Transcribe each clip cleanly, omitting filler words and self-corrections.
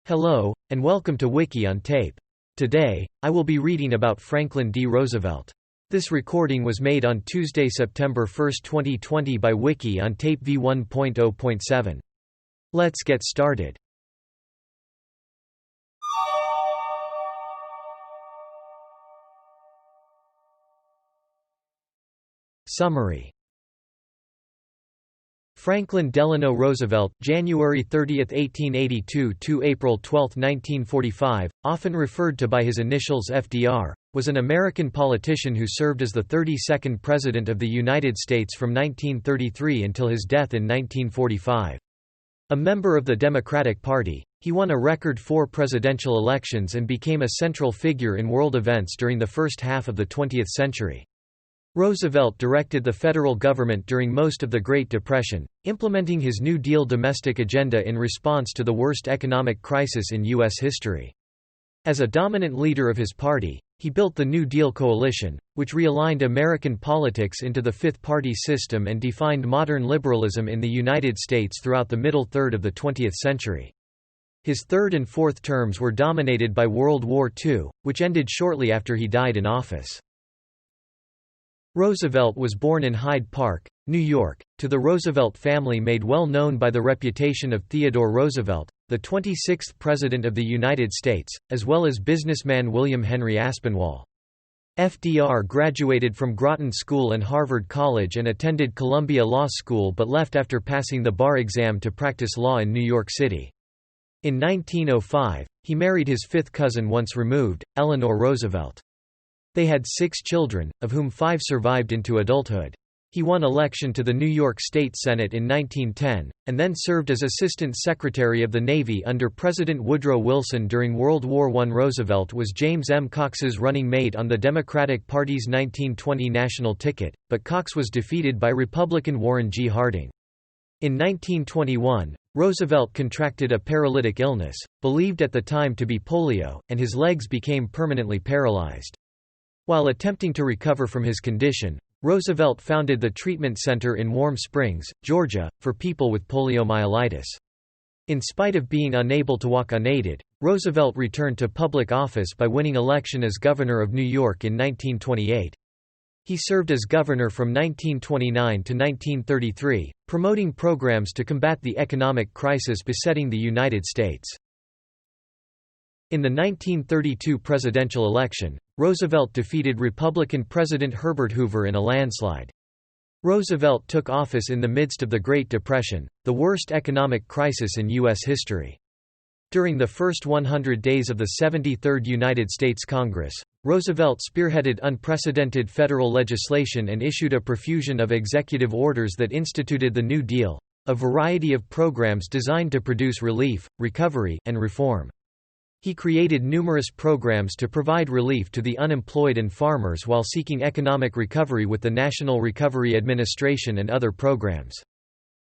Hello, and welcome to Wiki-On-Tape. Today, I will be reading about Franklin D. Roosevelt. This recording was made on Tuesday, September 1, 2020 by Wiki-On-Tape v1.0.7. Let's get started. Summary. Franklin Delano Roosevelt, January 30, 1882 to April 12, 1945, often referred to by his initials FDR, was an American politician who served as the 32nd President of the United States from 1933 until his death in 1945. A member of the Democratic Party, he won a record 4 presidential elections and became a central figure in world events during the first half of the 20th century. Roosevelt directed the federal government during most of the Great Depression, implementing his New Deal domestic agenda in response to the worst economic crisis in U.S. history. As a dominant leader of his party, he built the New Deal coalition, which realigned American politics into the fifth-party system and defined modern liberalism in the United States throughout the middle third of the 20th century. His third and fourth terms were dominated by World War II, which ended shortly after he died in office. Roosevelt was born in Hyde Park, New York, to the Roosevelt family made well known by the reputation of Theodore Roosevelt, the 26th President of the United States, as well as businessman William Henry Aspinwall. FDR graduated from Groton School and Harvard College and attended Columbia Law School but left after passing the bar exam to practice law in New York City. In 1905, he married his fifth cousin once removed, Eleanor Roosevelt. They had 6 children, of whom 5 survived into adulthood. He won election to the New York State Senate in 1910, and then served as Assistant Secretary of the Navy under President Woodrow Wilson during World War I. Roosevelt was James M. Cox's running mate on the Democratic Party's 1920 national ticket, but Cox was defeated by Republican Warren G. Harding. In 1921, Roosevelt contracted a paralytic illness, believed at the time to be polio, and his legs became permanently paralyzed. While attempting to recover from his condition, Roosevelt founded the treatment center in Warm Springs, Georgia, for people with poliomyelitis. In spite of being unable to walk unaided, Roosevelt returned to public office by winning election as governor of New York in 1928. He served as governor from 1929 to 1933, promoting programs to combat the economic crisis besetting the United States. In the 1932 presidential election, Roosevelt defeated Republican President Herbert Hoover in a landslide. Roosevelt took office in the midst of the Great Depression, the worst economic crisis in U.S. history. During the first 100 days of the 73rd United States Congress, Roosevelt spearheaded unprecedented federal legislation and issued a profusion of executive orders that instituted the New Deal, a variety of programs designed to produce relief, recovery, and reform. He created numerous programs to provide relief to the unemployed and farmers while seeking economic recovery with the National Recovery Administration and other programs.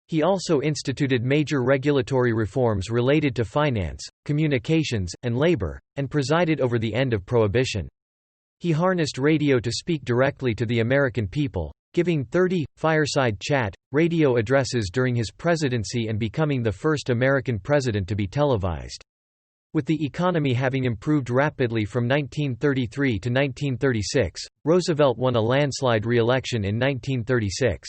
He also instituted major regulatory reforms related to finance, communications, and labor, and presided over the end of Prohibition. He harnessed radio to speak directly to the American people, giving 30 fireside chat radio addresses during his presidency and becoming the first American president to be televised. With the economy having improved rapidly from 1933 to 1936, Roosevelt won a landslide re-election in 1936.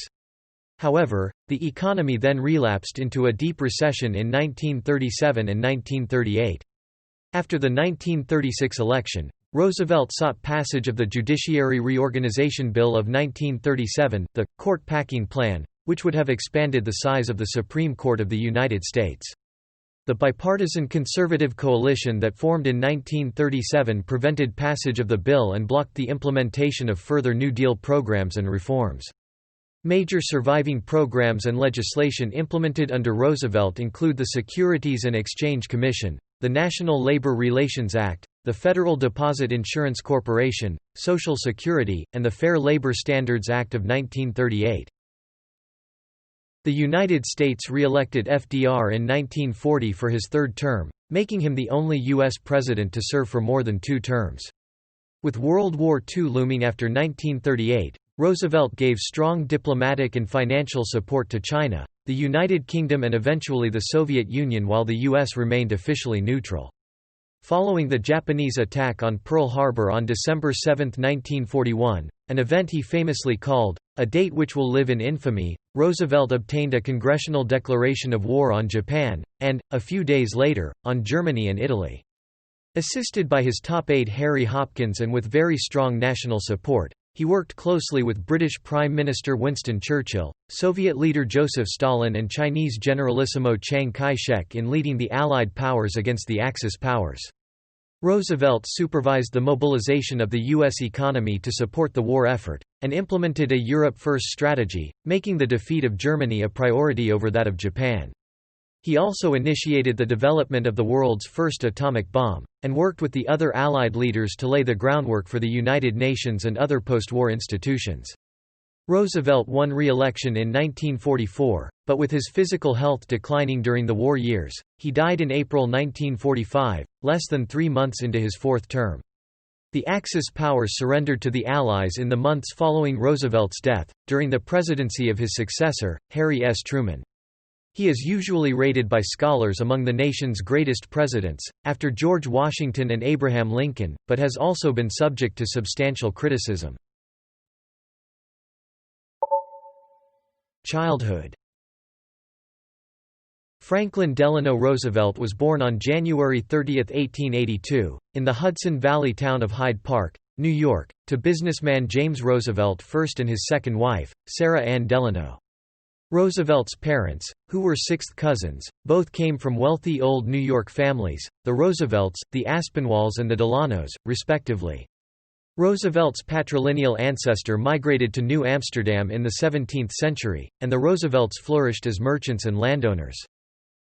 However, the economy then relapsed into a deep recession in 1937 and 1938. After the 1936 election, Roosevelt sought passage of the Judiciary Reorganization Bill of 1937, the Court Packing Plan, which would have expanded the size of the Supreme Court of the United States. The bipartisan conservative coalition that formed in 1937 prevented passage of the bill and blocked the implementation of further New Deal programs and reforms. Major surviving programs and legislation implemented under Roosevelt include the Securities and Exchange Commission, the National Labor Relations Act, the Federal Deposit Insurance Corporation, Social Security, and the Fair Labor Standards Act of 1938. The United States re-elected FDR in 1940 for his third term, making him the only U.S. president to serve for more than 2 terms. With World War II looming after 1938, Roosevelt gave strong diplomatic and financial support to China, the United Kingdom and eventually the Soviet Union, while the U.S. remained officially neutral. Following the Japanese attack on Pearl Harbor on December 7, 1941, an event he famously called, "a date which will live in infamy," Roosevelt obtained a congressional declaration of war on Japan, and, a few days later, on Germany and Italy. Assisted by his top aide Harry Hopkins and with very strong national support, he worked closely with British Prime Minister Winston Churchill, Soviet leader Joseph Stalin and Chinese Generalissimo Chiang Kai-shek in leading the Allied powers against the Axis powers. Roosevelt supervised the mobilization of the U.S. economy to support the war effort, and implemented a Europe-first strategy, making the defeat of Germany a priority over that of Japan. He also initiated the development of the world's first atomic bomb, and worked with the other Allied leaders to lay the groundwork for the United Nations and other post-war institutions. Roosevelt won re-election in 1944, but with his physical health declining during the war years, he died in April 1945, less than 3 months into his fourth term. The Axis powers surrendered to the Allies in the months following Roosevelt's death, during the presidency of his successor, Harry S. Truman. He is usually rated by scholars among the nation's greatest presidents, after George Washington and Abraham Lincoln, but has also been subject to substantial criticism. Childhood. Franklin Delano Roosevelt was born on January 30, 1882, in the Hudson Valley town of Hyde Park, New York, to businessman James Roosevelt first and his second wife, Sarah Ann Delano. Roosevelt's parents, who were sixth cousins, both came from wealthy old New York families, the Roosevelts, the Aspinwalls and the Delanos, respectively. Roosevelt's patrilineal ancestor migrated to New Amsterdam in the 17th century, and the Roosevelts flourished as merchants and landowners.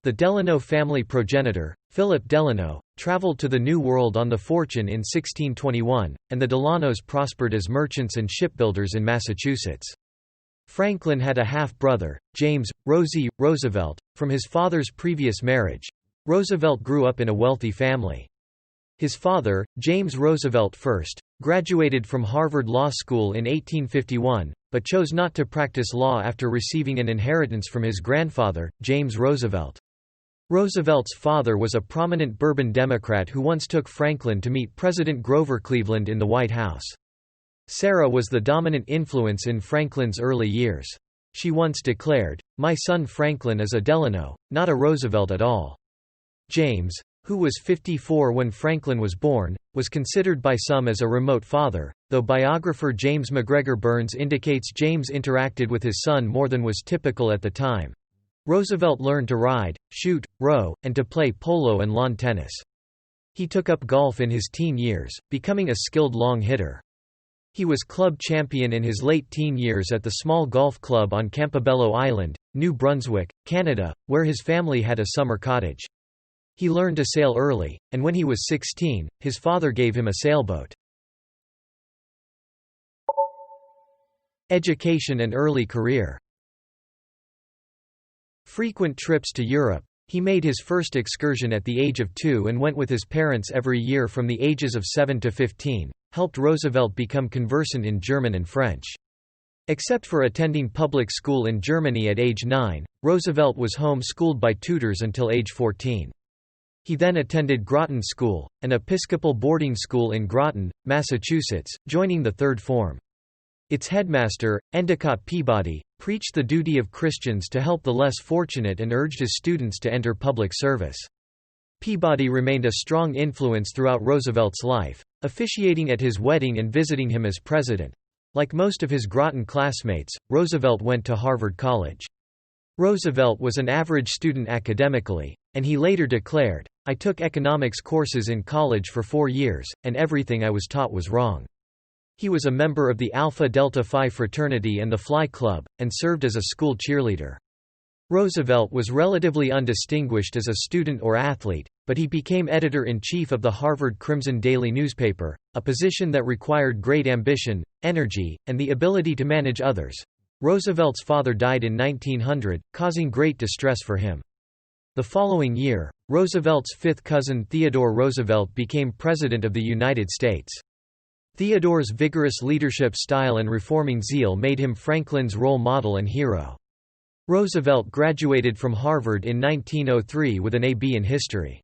The Delano family progenitor, Philip Delano, traveled to the New World on the Fortune in 1621, and the Delanos prospered as merchants and shipbuilders in Massachusetts. Franklin had a half-brother, James, Rosie, Roosevelt, from his father's previous marriage. Roosevelt grew up in a wealthy family. His father, James Roosevelt I, graduated from Harvard Law School in 1851, but chose not to practice law after receiving an inheritance from his grandfather, James Roosevelt. Roosevelt's father was a prominent Bourbon Democrat who once took Franklin to meet President Grover Cleveland in the White House. Sarah was the dominant influence in Franklin's early years. She once declared, "My son Franklin is a Delano, not a Roosevelt at all." James, who was 54 when Franklin was born, was considered by some as a remote father, though biographer James McGregor Burns indicates James interacted with his son more than was typical at the time. Roosevelt learned to ride, shoot, row, and to play polo and lawn tennis. He took up golf in his teen years, becoming a skilled long hitter. He was club champion in his late teen years at the small golf club on Campobello Island, New Brunswick, Canada, where his family had a summer cottage. He learned to sail early, and when he was 16, his father gave him a sailboat. Education and early career. Frequent trips to Europe. He made his first excursion at the age of 2 and went with his parents every year from the ages of 7 to 15, helped Roosevelt become conversant in German and French. Except for attending public school in Germany at age 9, Roosevelt was home-schooled by tutors until age 14. He then attended Groton School, an Episcopal boarding school in Groton, Massachusetts, joining the third form. Its headmaster, Endicott Peabody, preached the duty of Christians to help the less fortunate and urged his students to enter public service. Peabody remained a strong influence throughout Roosevelt's life, officiating at his wedding and visiting him as president. Like most of his Groton classmates, Roosevelt went to Harvard College. Roosevelt was an average student academically, and he later declared, "I took economics courses in college for 4 years, and everything I was taught was wrong." He was a member of the Alpha Delta Phi fraternity and the Fly Club, and served as a school cheerleader. Roosevelt was relatively undistinguished as a student or athlete, but he became editor-in-chief of the Harvard Crimson Daily newspaper, a position that required great ambition, energy, and the ability to manage others. Roosevelt's father died in 1900, causing great distress for him. The following year, Roosevelt's fifth cousin Theodore Roosevelt became President of the United States. Theodore's vigorous leadership style and reforming zeal made him Franklin's role model and hero. Roosevelt graduated from Harvard in 1903 with an A.B. in history.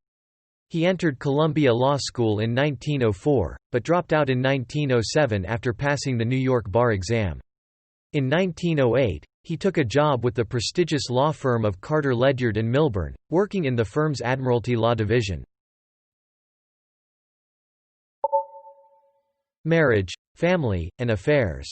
He entered Columbia Law School in 1904, but dropped out in 1907 after passing the New York bar exam. In 1908, he took a job with the prestigious law firm of Carter Ledyard and Milburn, working in the firm's Admiralty Law Division. Marriage, family, and affairs.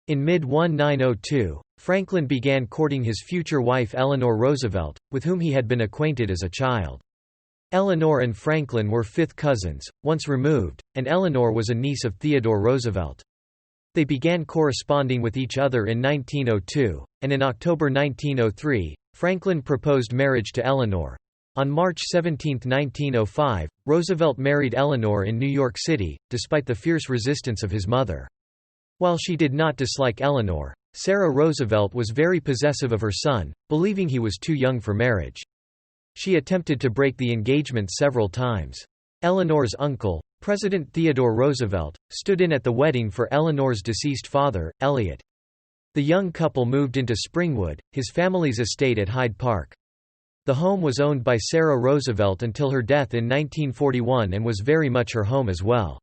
In mid-1902, Franklin began courting his future wife Eleanor Roosevelt, with whom he had been acquainted as a child. Eleanor and Franklin were fifth cousins, once removed, and Eleanor was a niece of Theodore Roosevelt. They began corresponding with each other in 1902, and in October 1903, Franklin proposed marriage to Eleanor. On March 17, 1905, Roosevelt married Eleanor in New York City, despite the fierce resistance of his mother. While she did not dislike Eleanor, Sarah Roosevelt was very possessive of her son, believing he was too young for marriage. She attempted to break the engagement several times. Eleanor's uncle, President Theodore Roosevelt, stood in at the wedding for Eleanor's deceased father, Eliot. The young couple moved into Springwood, his family's estate at Hyde Park. The home was owned by Sarah Roosevelt until her death in 1941 and was very much her home as well.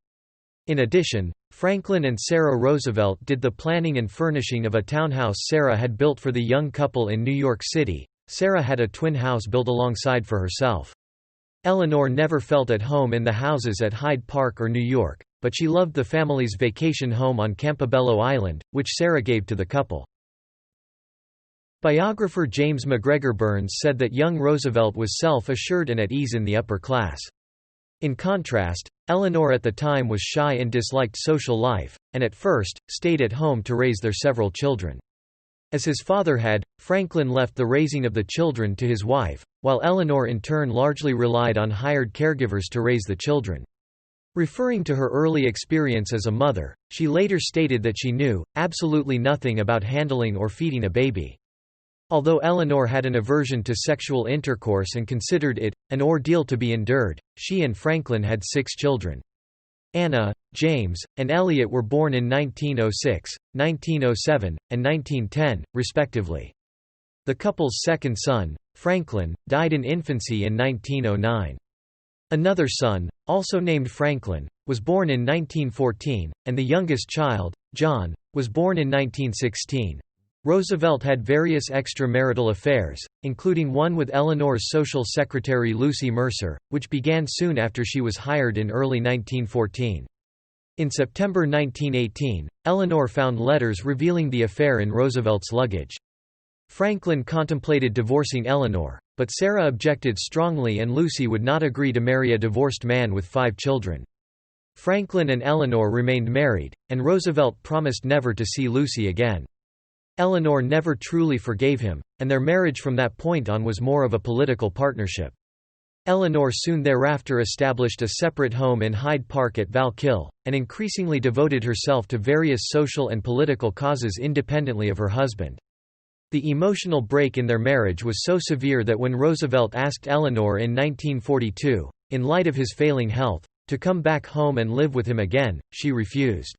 In addition, Franklin and Sarah Roosevelt did the planning and furnishing of a townhouse Sarah had built for the young couple in New York City. Sarah had a twin house built alongside for herself. Eleanor never felt at home in the houses at Hyde Park or New York, but she loved the family's vacation home on Campobello Island, which Sarah gave to the couple. Biographer James McGregor Burns said that young Roosevelt was self-assured and at ease in the upper class. In contrast, Eleanor at the time was shy and disliked social life, and at first, stayed at home to raise their several children. As his father had, Franklin left the raising of the children to his wife, while Eleanor in turn largely relied on hired caregivers to raise the children. Referring to her early experience as a mother, she later stated that she knew absolutely nothing about handling or feeding a baby. Although Eleanor had an aversion to sexual intercourse and considered it an ordeal to be endured, she and Franklin had 6 children. Anna, James, and Eliot were born in 1906, 1907, and 1910, respectively. The couple's second son, Franklin, died in infancy in 1909. Another son, also named Franklin, was born in 1914, and the youngest child, John, was born in 1916. Roosevelt had various extramarital affairs, including one with Eleanor's social secretary Lucy Mercer, which began soon after she was hired in early 1914. In September 1918, Eleanor found letters revealing the affair in Roosevelt's luggage. Franklin contemplated divorcing Eleanor, but Sarah objected strongly and Lucy would not agree to marry a divorced man with 5 children. Franklin and Eleanor remained married, and Roosevelt promised never to see Lucy again. Eleanor never truly forgave him, and their marriage from that point on was more of a political partnership. Eleanor soon thereafter established a separate home in Hyde Park at Valkill, and increasingly devoted herself to various social and political causes independently of her husband. The emotional break in their marriage was so severe that when Roosevelt asked Eleanor in 1942, in light of his failing health, to come back home and live with him again, she refused.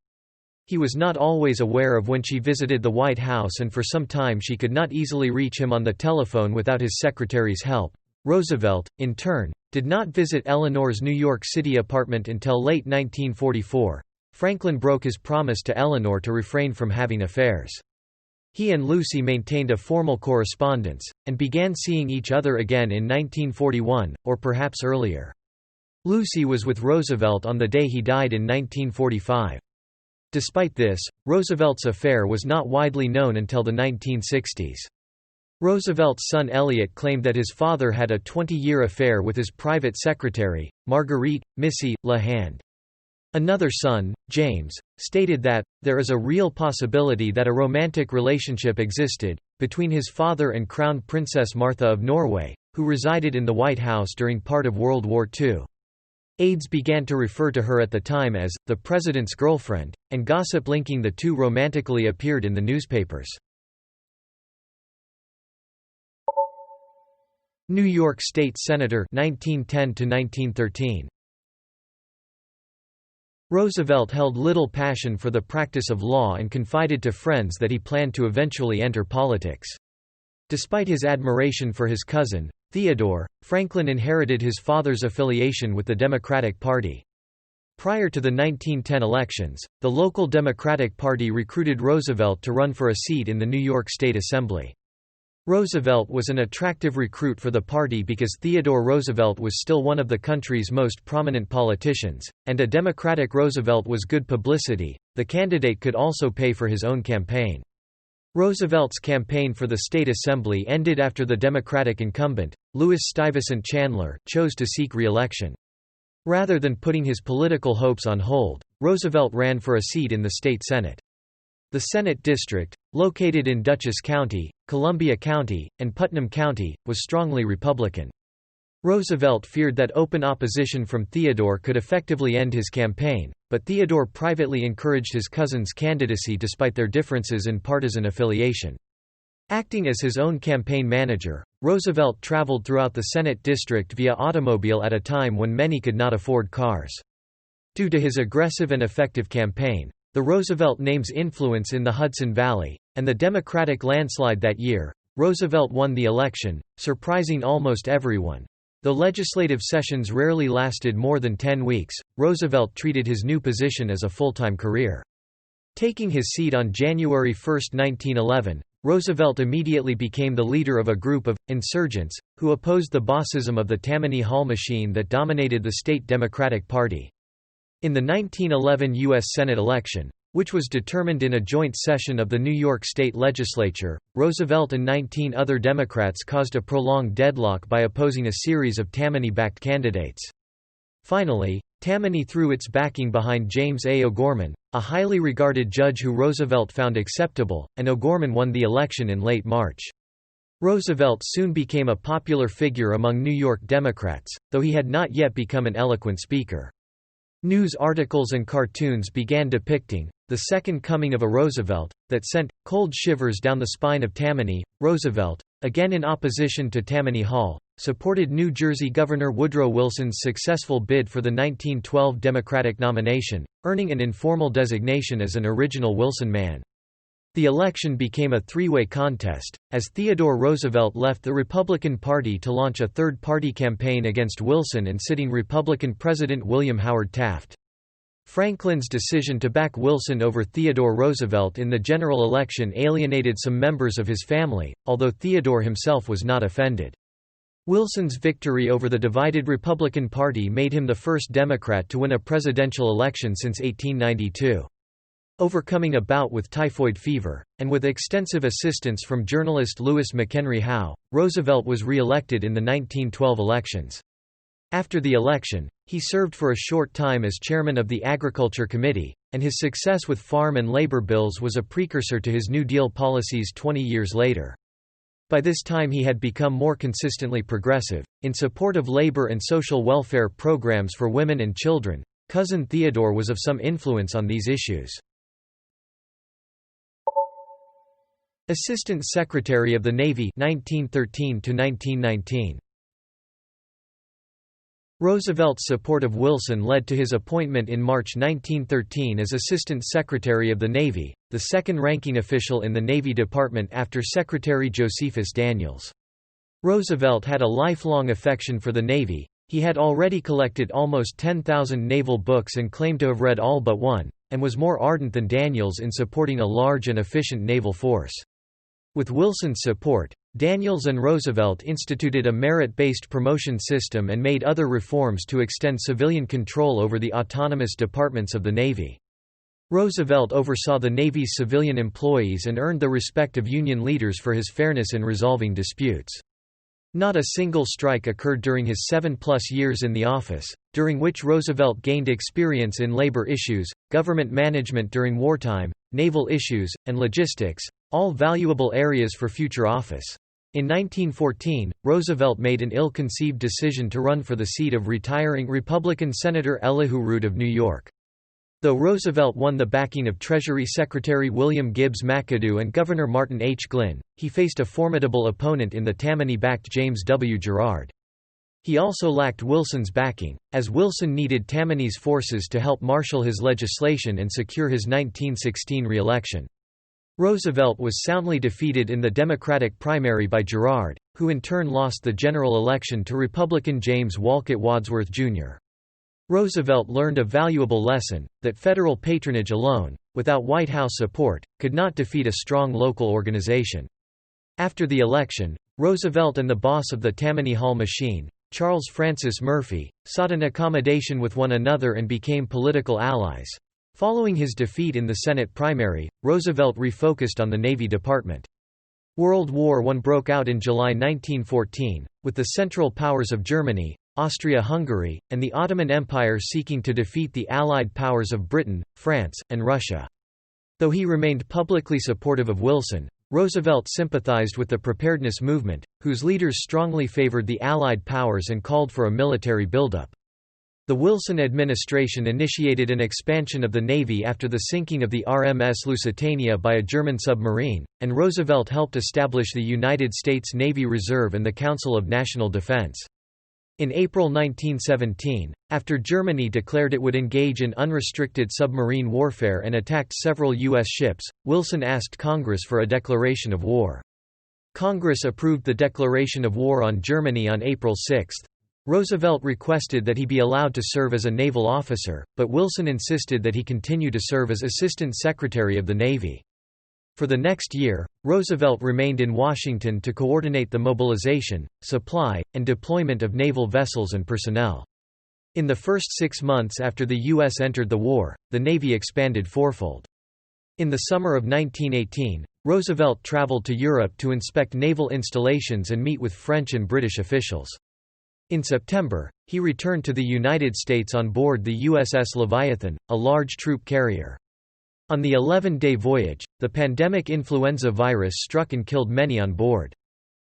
He was not always aware of when she visited the White House, and for some time she could not easily reach him on the telephone without his secretary's help. Roosevelt, in turn, did not visit Eleanor's New York City apartment until late 1944. Franklin broke his promise to Eleanor to refrain from having affairs. He and Lucy maintained a formal correspondence, and began seeing each other again in 1941, or perhaps earlier. Lucy was with Roosevelt on the day he died in 1945. Despite this, Roosevelt's affair was not widely known until the 1960s. Roosevelt's son Eliot claimed that his father had a 20-year affair with his private secretary, Marguerite, Missy, LaHand. Another son, James, stated that, there is a real possibility that a romantic relationship existed, between his father and Crown Princess Martha of Norway, who resided in the White House during part of World War II. Aides began to refer to her at the time as, the president's girlfriend, and gossip linking the two romantically appeared in the newspapers. New York State Senator 1910–1913. Roosevelt held little passion for the practice of law and confided to friends that he planned to eventually enter politics. Despite his admiration for his cousin, Theodore, Franklin inherited his father's affiliation with the Democratic Party. Prior to the 1910 elections, the local Democratic Party recruited Roosevelt to run for a seat in the New York State Assembly. Roosevelt was an attractive recruit for the party because Theodore Roosevelt was still one of the country's most prominent politicians, and a Democratic Roosevelt was good publicity. The candidate could also pay for his own campaign. Roosevelt's campaign for the state assembly ended after the Democratic incumbent, Lewis Stuyvesant Chandler, chose to seek re-election. Rather than putting his political hopes on hold, Roosevelt ran for a seat in the state Senate. The Senate district, located in Dutchess County, Columbia County, and Putnam County, was strongly Republican. Roosevelt feared that open opposition from Theodore could effectively end his campaign, but Theodore privately encouraged his cousin's candidacy despite their differences in partisan affiliation. Acting as his own campaign manager, Roosevelt traveled throughout the Senate district via automobile at a time when many could not afford cars. Due to his aggressive and effective campaign, the Roosevelt name's influence in the Hudson Valley, and the Democratic landslide that year, Roosevelt won the election, surprising almost everyone. Though legislative sessions rarely lasted more than 10 weeks, Roosevelt treated his new position as a full-time career. Taking his seat on January 1, 1911, Roosevelt immediately became the leader of a group of insurgents who opposed the bossism of the Tammany Hall machine that dominated the state Democratic Party. In the 1911 U.S. Senate election, which was determined in a joint session of the New York State Legislature, Roosevelt and 19 other Democrats caused a prolonged deadlock by opposing a series of Tammany-backed candidates. Finally, Tammany threw its backing behind James A. O'Gorman, a highly regarded judge who Roosevelt found acceptable, and O'Gorman won the election in late March. Roosevelt soon became a popular figure among New York Democrats, though he had not yet become an eloquent speaker. News articles and cartoons began depicting the second coming of a Roosevelt that sent cold shivers down the spine of Tammany. Roosevelt, again in opposition to Tammany Hall, supported New Jersey Governor Woodrow Wilson's successful bid for the 1912 Democratic nomination, earning an informal designation as an original Wilson man. The election became a three-way contest, as Theodore Roosevelt left the Republican Party to launch a third-party campaign against Wilson and sitting Republican President William Howard Taft. Franklin's decision to back Wilson over Theodore Roosevelt in the general election alienated some members of his family, although Theodore himself was not offended. Wilson's victory over the divided Republican Party made him the first Democrat to win a presidential election since 1892. Overcoming a bout with typhoid fever, and with extensive assistance from journalist Louis McHenry Howe, Roosevelt was re-elected in the 1912 elections. After the election, he served for a short time as chairman of the Agriculture Committee, and his success with farm and labor bills was a precursor to his New Deal policies 20 years later. By this time he had become more consistently progressive, in support of labor and social welfare programs for women and children. Cousin Theodore was of some influence on these issues. Assistant Secretary of the Navy 1913 to 1919. Roosevelt's support of Wilson led to his appointment in March 1913 as Assistant Secretary of the Navy, the second-ranking official in the Navy Department after Secretary Josephus Daniels. Roosevelt had a lifelong affection for the Navy. He had already collected almost 10,000 naval books and claimed to have read all but one, and was more ardent than Daniels in supporting a large and efficient naval force. With Wilson's support, Daniels and Roosevelt instituted a merit-based promotion system and made other reforms to extend civilian control over the autonomous departments of the Navy. Roosevelt oversaw the Navy's civilian employees and earned the respect of Union leaders for his fairness in resolving disputes. Not a single strike occurred during his 7+ years in the office, during which Roosevelt gained experience in labor issues, government management during wartime, naval issues, and logistics, all valuable areas for future office. In 1914, Roosevelt made an ill-conceived decision to run for the seat of retiring Republican Senator Elihu Root of New York. Though Roosevelt won the backing of Treasury Secretary William Gibbs McAdoo and Governor Martin H. Glynn, he faced a formidable opponent in the Tammany-backed James W. Girard. He also lacked Wilson's backing, as Wilson needed Tammany's forces to help marshal his legislation and secure his 1916 re-election. Roosevelt was soundly defeated in the Democratic primary by Girard, who in turn lost the general election to Republican James Wolcott Wadsworth, Jr. Roosevelt learned a valuable lesson, that federal patronage alone, without White House support, could not defeat a strong local organization. After the election, Roosevelt and the boss of the Tammany Hall machine, Charles Francis Murphy, sought an accommodation with one another and became political allies. Following his defeat in the Senate primary, Roosevelt refocused on the Navy Department. World War I broke out in July 1914, with the Central Powers of Germany, Austria-Hungary, and the Ottoman Empire seeking to defeat the Allied powers of Britain, France, and Russia. Though he remained publicly supportive of Wilson, Roosevelt sympathized with the preparedness movement, whose leaders strongly favored the Allied powers and called for a military buildup. The Wilson administration initiated an expansion of the Navy after the sinking of the RMS Lusitania by a German submarine, and Roosevelt helped establish the United States Navy Reserve and the Council of National Defense. In April 1917, after Germany declared it would engage in unrestricted submarine warfare and attacked several U.S. ships, Wilson asked Congress for a declaration of war. Congress approved the declaration of war on Germany on April 6. Roosevelt requested that he be allowed to serve as a naval officer, but Wilson insisted that he continue to serve as Assistant Secretary of the Navy. For the next year, Roosevelt remained in Washington to coordinate the mobilization, supply, and deployment of naval vessels and personnel. In the first 6 months after the U.S. entered the war, the Navy expanded fourfold. In the summer of 1918, Roosevelt traveled to Europe to inspect naval installations and meet with French and British officials. In September, he returned to the United States on board the USS Leviathan, a large troop carrier. On the 11-day voyage, the pandemic influenza virus struck and killed many on board.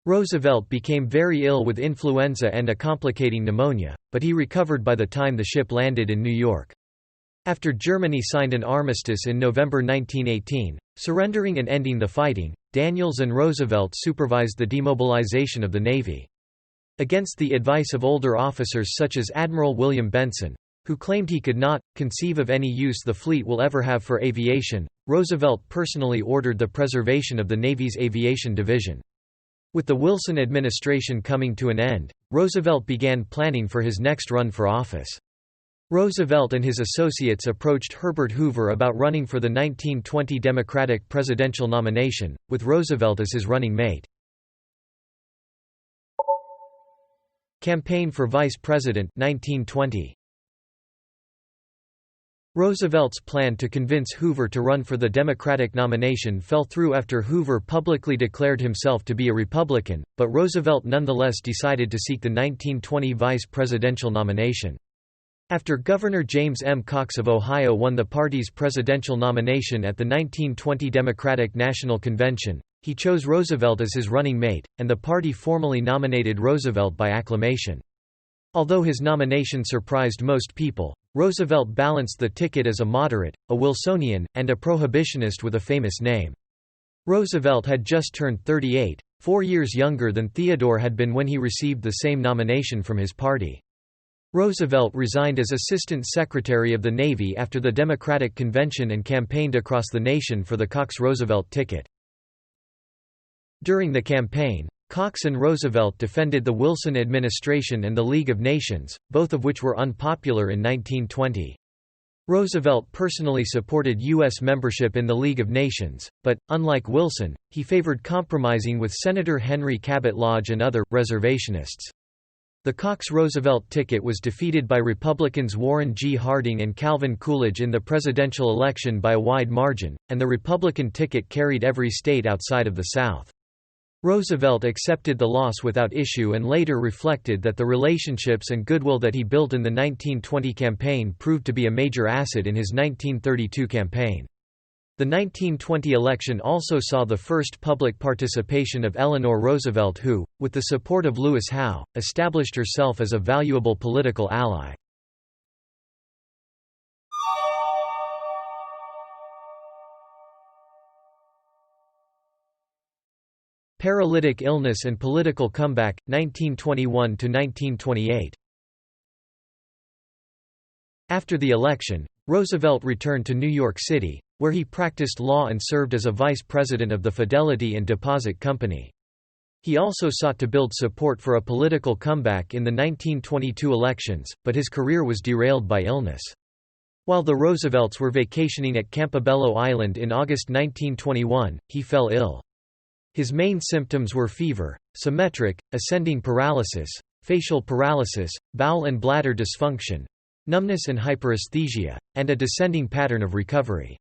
Roosevelt became very ill with influenza and a complicating pneumonia, but he recovered by the time the ship landed in New York. After Germany signed an armistice in November 1918, surrendering and ending the fighting, Daniels and Roosevelt supervised the demobilization of the Navy. Against the advice of older officers such as Admiral William Benson, who claimed he could not conceive of any use the fleet will ever have for aviation, Roosevelt personally ordered the preservation of the Navy's aviation division. With the Wilson administration coming to an end, Roosevelt began planning for his next run for office. Roosevelt and his associates approached Herbert Hoover about running for the 1920 Democratic presidential nomination, with Roosevelt as his running mate. Campaign for Vice President 1920. Roosevelt's plan to convince Hoover to run for the Democratic nomination fell through after Hoover publicly declared himself to be a Republican, but Roosevelt nonetheless decided to seek the 1920 vice presidential nomination. After Governor James M. Cox of Ohio won the party's presidential nomination at the 1920 Democratic National Convention, he chose Roosevelt as his running mate, and the party formally nominated Roosevelt by acclamation. Although his nomination surprised most people, Roosevelt balanced the ticket as a moderate, a Wilsonian, and a prohibitionist with a famous name. Roosevelt had just turned 38, 4 years younger than Theodore had been when he received the same nomination from his party. Roosevelt resigned as Assistant Secretary of the Navy after the Democratic Convention and campaigned across the nation for the Cox-Roosevelt ticket. During the campaign, Cox and Roosevelt defended the Wilson administration and the League of Nations, both of which were unpopular in 1920. Roosevelt personally supported U.S. membership in the League of Nations, but, unlike Wilson, he favored compromising with Senator Henry Cabot Lodge and other reservationists. The Cox-Roosevelt ticket was defeated by Republicans Warren G. Harding and Calvin Coolidge in the presidential election by a wide margin, and the Republican ticket carried every state outside of the South. Roosevelt accepted the loss without issue and later reflected that the relationships and goodwill that he built in the 1920 campaign proved to be a major asset in his 1932 campaign. The 1920 election also saw the first public participation of Eleanor Roosevelt who, with the support of Lewis Howe, established herself as a valuable political ally. Paralytic illness and political comeback, 1921–1928. After the election, Roosevelt returned to New York City, where he practiced law and served as a vice president of the Fidelity and Deposit Company. He also sought to build support for a political comeback in the 1922 elections, but his career was derailed by illness. While the Roosevelts were vacationing at Campobello Island in August 1921, he fell ill. His main symptoms were fever, symmetric, ascending paralysis, facial paralysis, bowel and bladder dysfunction, numbness and hyperesthesia, and a descending pattern of recovery.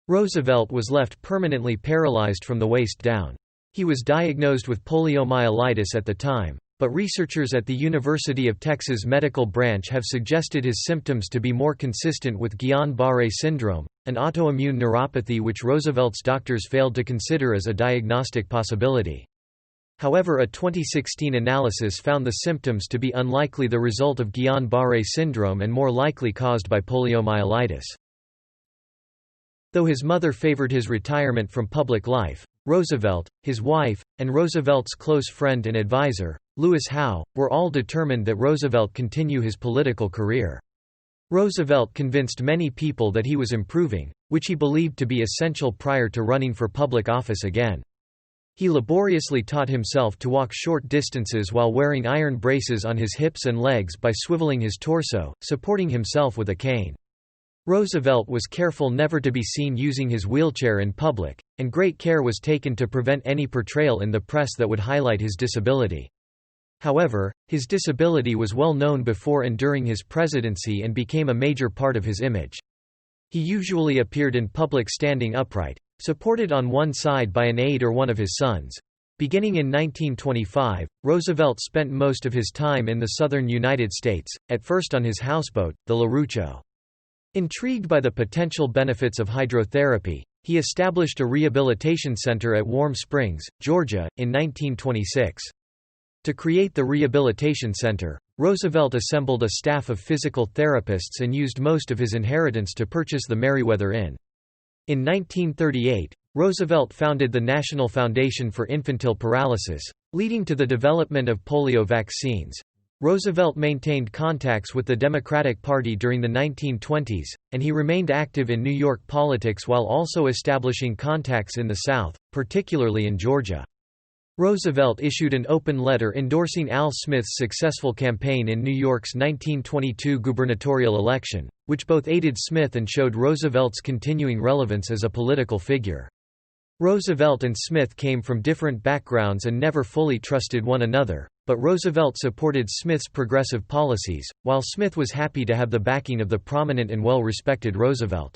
Roosevelt was left permanently paralyzed from the waist down. He was diagnosed with poliomyelitis at the time, but researchers at the University of Texas Medical Branch have suggested his symptoms to be more consistent with Guillain-Barré syndrome, an autoimmune neuropathy which Roosevelt's doctors failed to consider as a diagnostic possibility. However, a 2016 analysis found the symptoms to be unlikely the result of Guillain-Barré syndrome and more likely caused by poliomyelitis. Though his mother favored his retirement from public life, Roosevelt, his wife, and Roosevelt's close friend and advisor, Lewis Howe, were all determined that Roosevelt continue his political career. Roosevelt convinced many people that he was improving, which he believed to be essential prior to running for public office again. He laboriously taught himself to walk short distances while wearing iron braces on his hips and legs by swiveling his torso, supporting himself with a cane. Roosevelt was careful never to be seen using his wheelchair in public, and great care was taken to prevent any portrayal in the press that would highlight his disability. However, his disability was well known before and during his presidency and became a major part of his image. He usually appeared in public standing upright, supported on one side by an aide or one of his sons. Beginning in 1925, Roosevelt spent most of his time in the southern United States, at first on his houseboat, the LaRucho. Intrigued by the potential benefits of hydrotherapy, he established a rehabilitation center at Warm Springs, Georgia, in 1926. To create the rehabilitation center, Roosevelt assembled a staff of physical therapists and used most of his inheritance to purchase the Meriwether Inn. In 1938, Roosevelt founded the National Foundation for Infantile Paralysis, leading to the development of polio vaccines. Roosevelt maintained contacts with the Democratic Party during the 1920s, and he remained active in New York politics while also establishing contacts in the South, particularly in Georgia. Roosevelt issued an open letter endorsing Al Smith's successful campaign in New York's 1922 gubernatorial election, which both aided Smith and showed Roosevelt's continuing relevance as a political figure. Roosevelt and Smith came from different backgrounds and never fully trusted one another, but Roosevelt supported Smith's progressive policies, while Smith was happy to have the backing of the prominent and well-respected Roosevelt.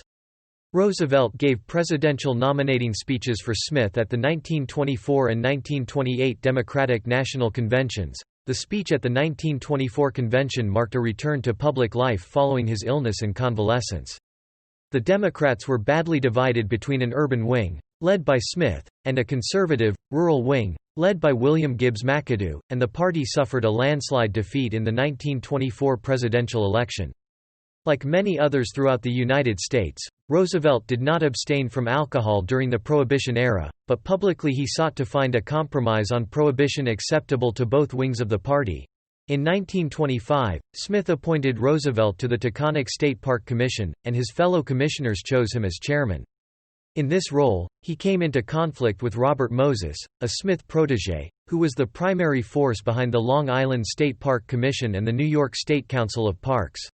Roosevelt gave presidential nominating speeches for Smith at the 1924 and 1928 Democratic National Conventions. The speech at the 1924 convention marked a return to public life following his illness and convalescence. The Democrats were badly divided between an urban wing, led by Smith, and a conservative, rural wing, led by William Gibbs McAdoo, and the party suffered a landslide defeat in the 1924 presidential election. Like many others throughout the United States, Roosevelt did not abstain from alcohol during the Prohibition era, but publicly he sought to find a compromise on prohibition acceptable to both wings of the party. In 1925, Smith appointed Roosevelt to the Taconic State Park Commission, and his fellow commissioners chose him as chairman. In this role, he came into conflict with Robert Moses, a Smith protégé, who was the primary force behind the Long Island State Park Commission and the New York State Council of Parks.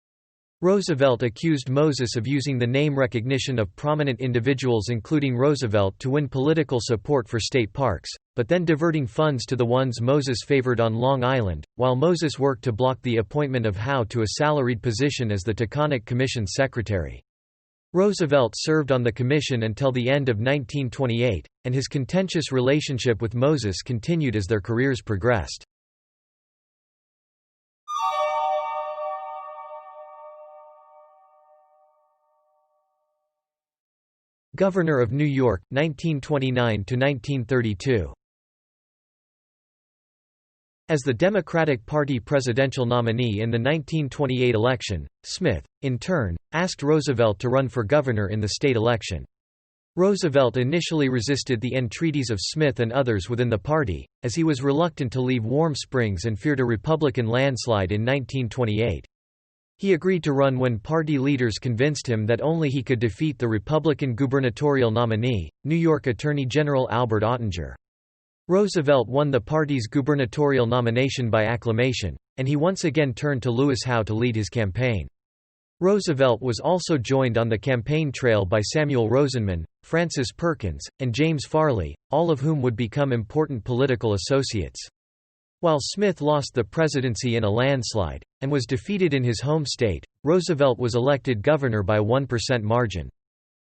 Roosevelt accused Moses of using the name recognition of prominent individuals including Roosevelt to win political support for state parks, but then diverting funds to the ones Moses favored on Long Island, while Moses worked to block the appointment of Howe to a salaried position as the Taconic Commission's secretary. Roosevelt served on the commission until the end of 1928, and his contentious relationship with Moses continued as their careers progressed. Governor of New York, 1929–1932. As the Democratic Party presidential nominee in the 1928 election, Smith, in turn, asked Roosevelt to run for governor in the state election. Roosevelt initially resisted the entreaties of Smith and others within the party, as he was reluctant to leave Warm Springs and feared a Republican landslide in 1928. He agreed to run when party leaders convinced him that only he could defeat the Republican gubernatorial nominee, New York Attorney General Albert Ottinger. Roosevelt won the party's gubernatorial nomination by acclamation, and he once again turned to Lewis Howe to lead his campaign. Roosevelt was also joined on the campaign trail by Samuel Rosenman, Francis Perkins, and James Farley, all of whom would become important political associates. While Smith lost the presidency in a landslide, and was defeated in his home state, Roosevelt was elected governor by a 1% margin.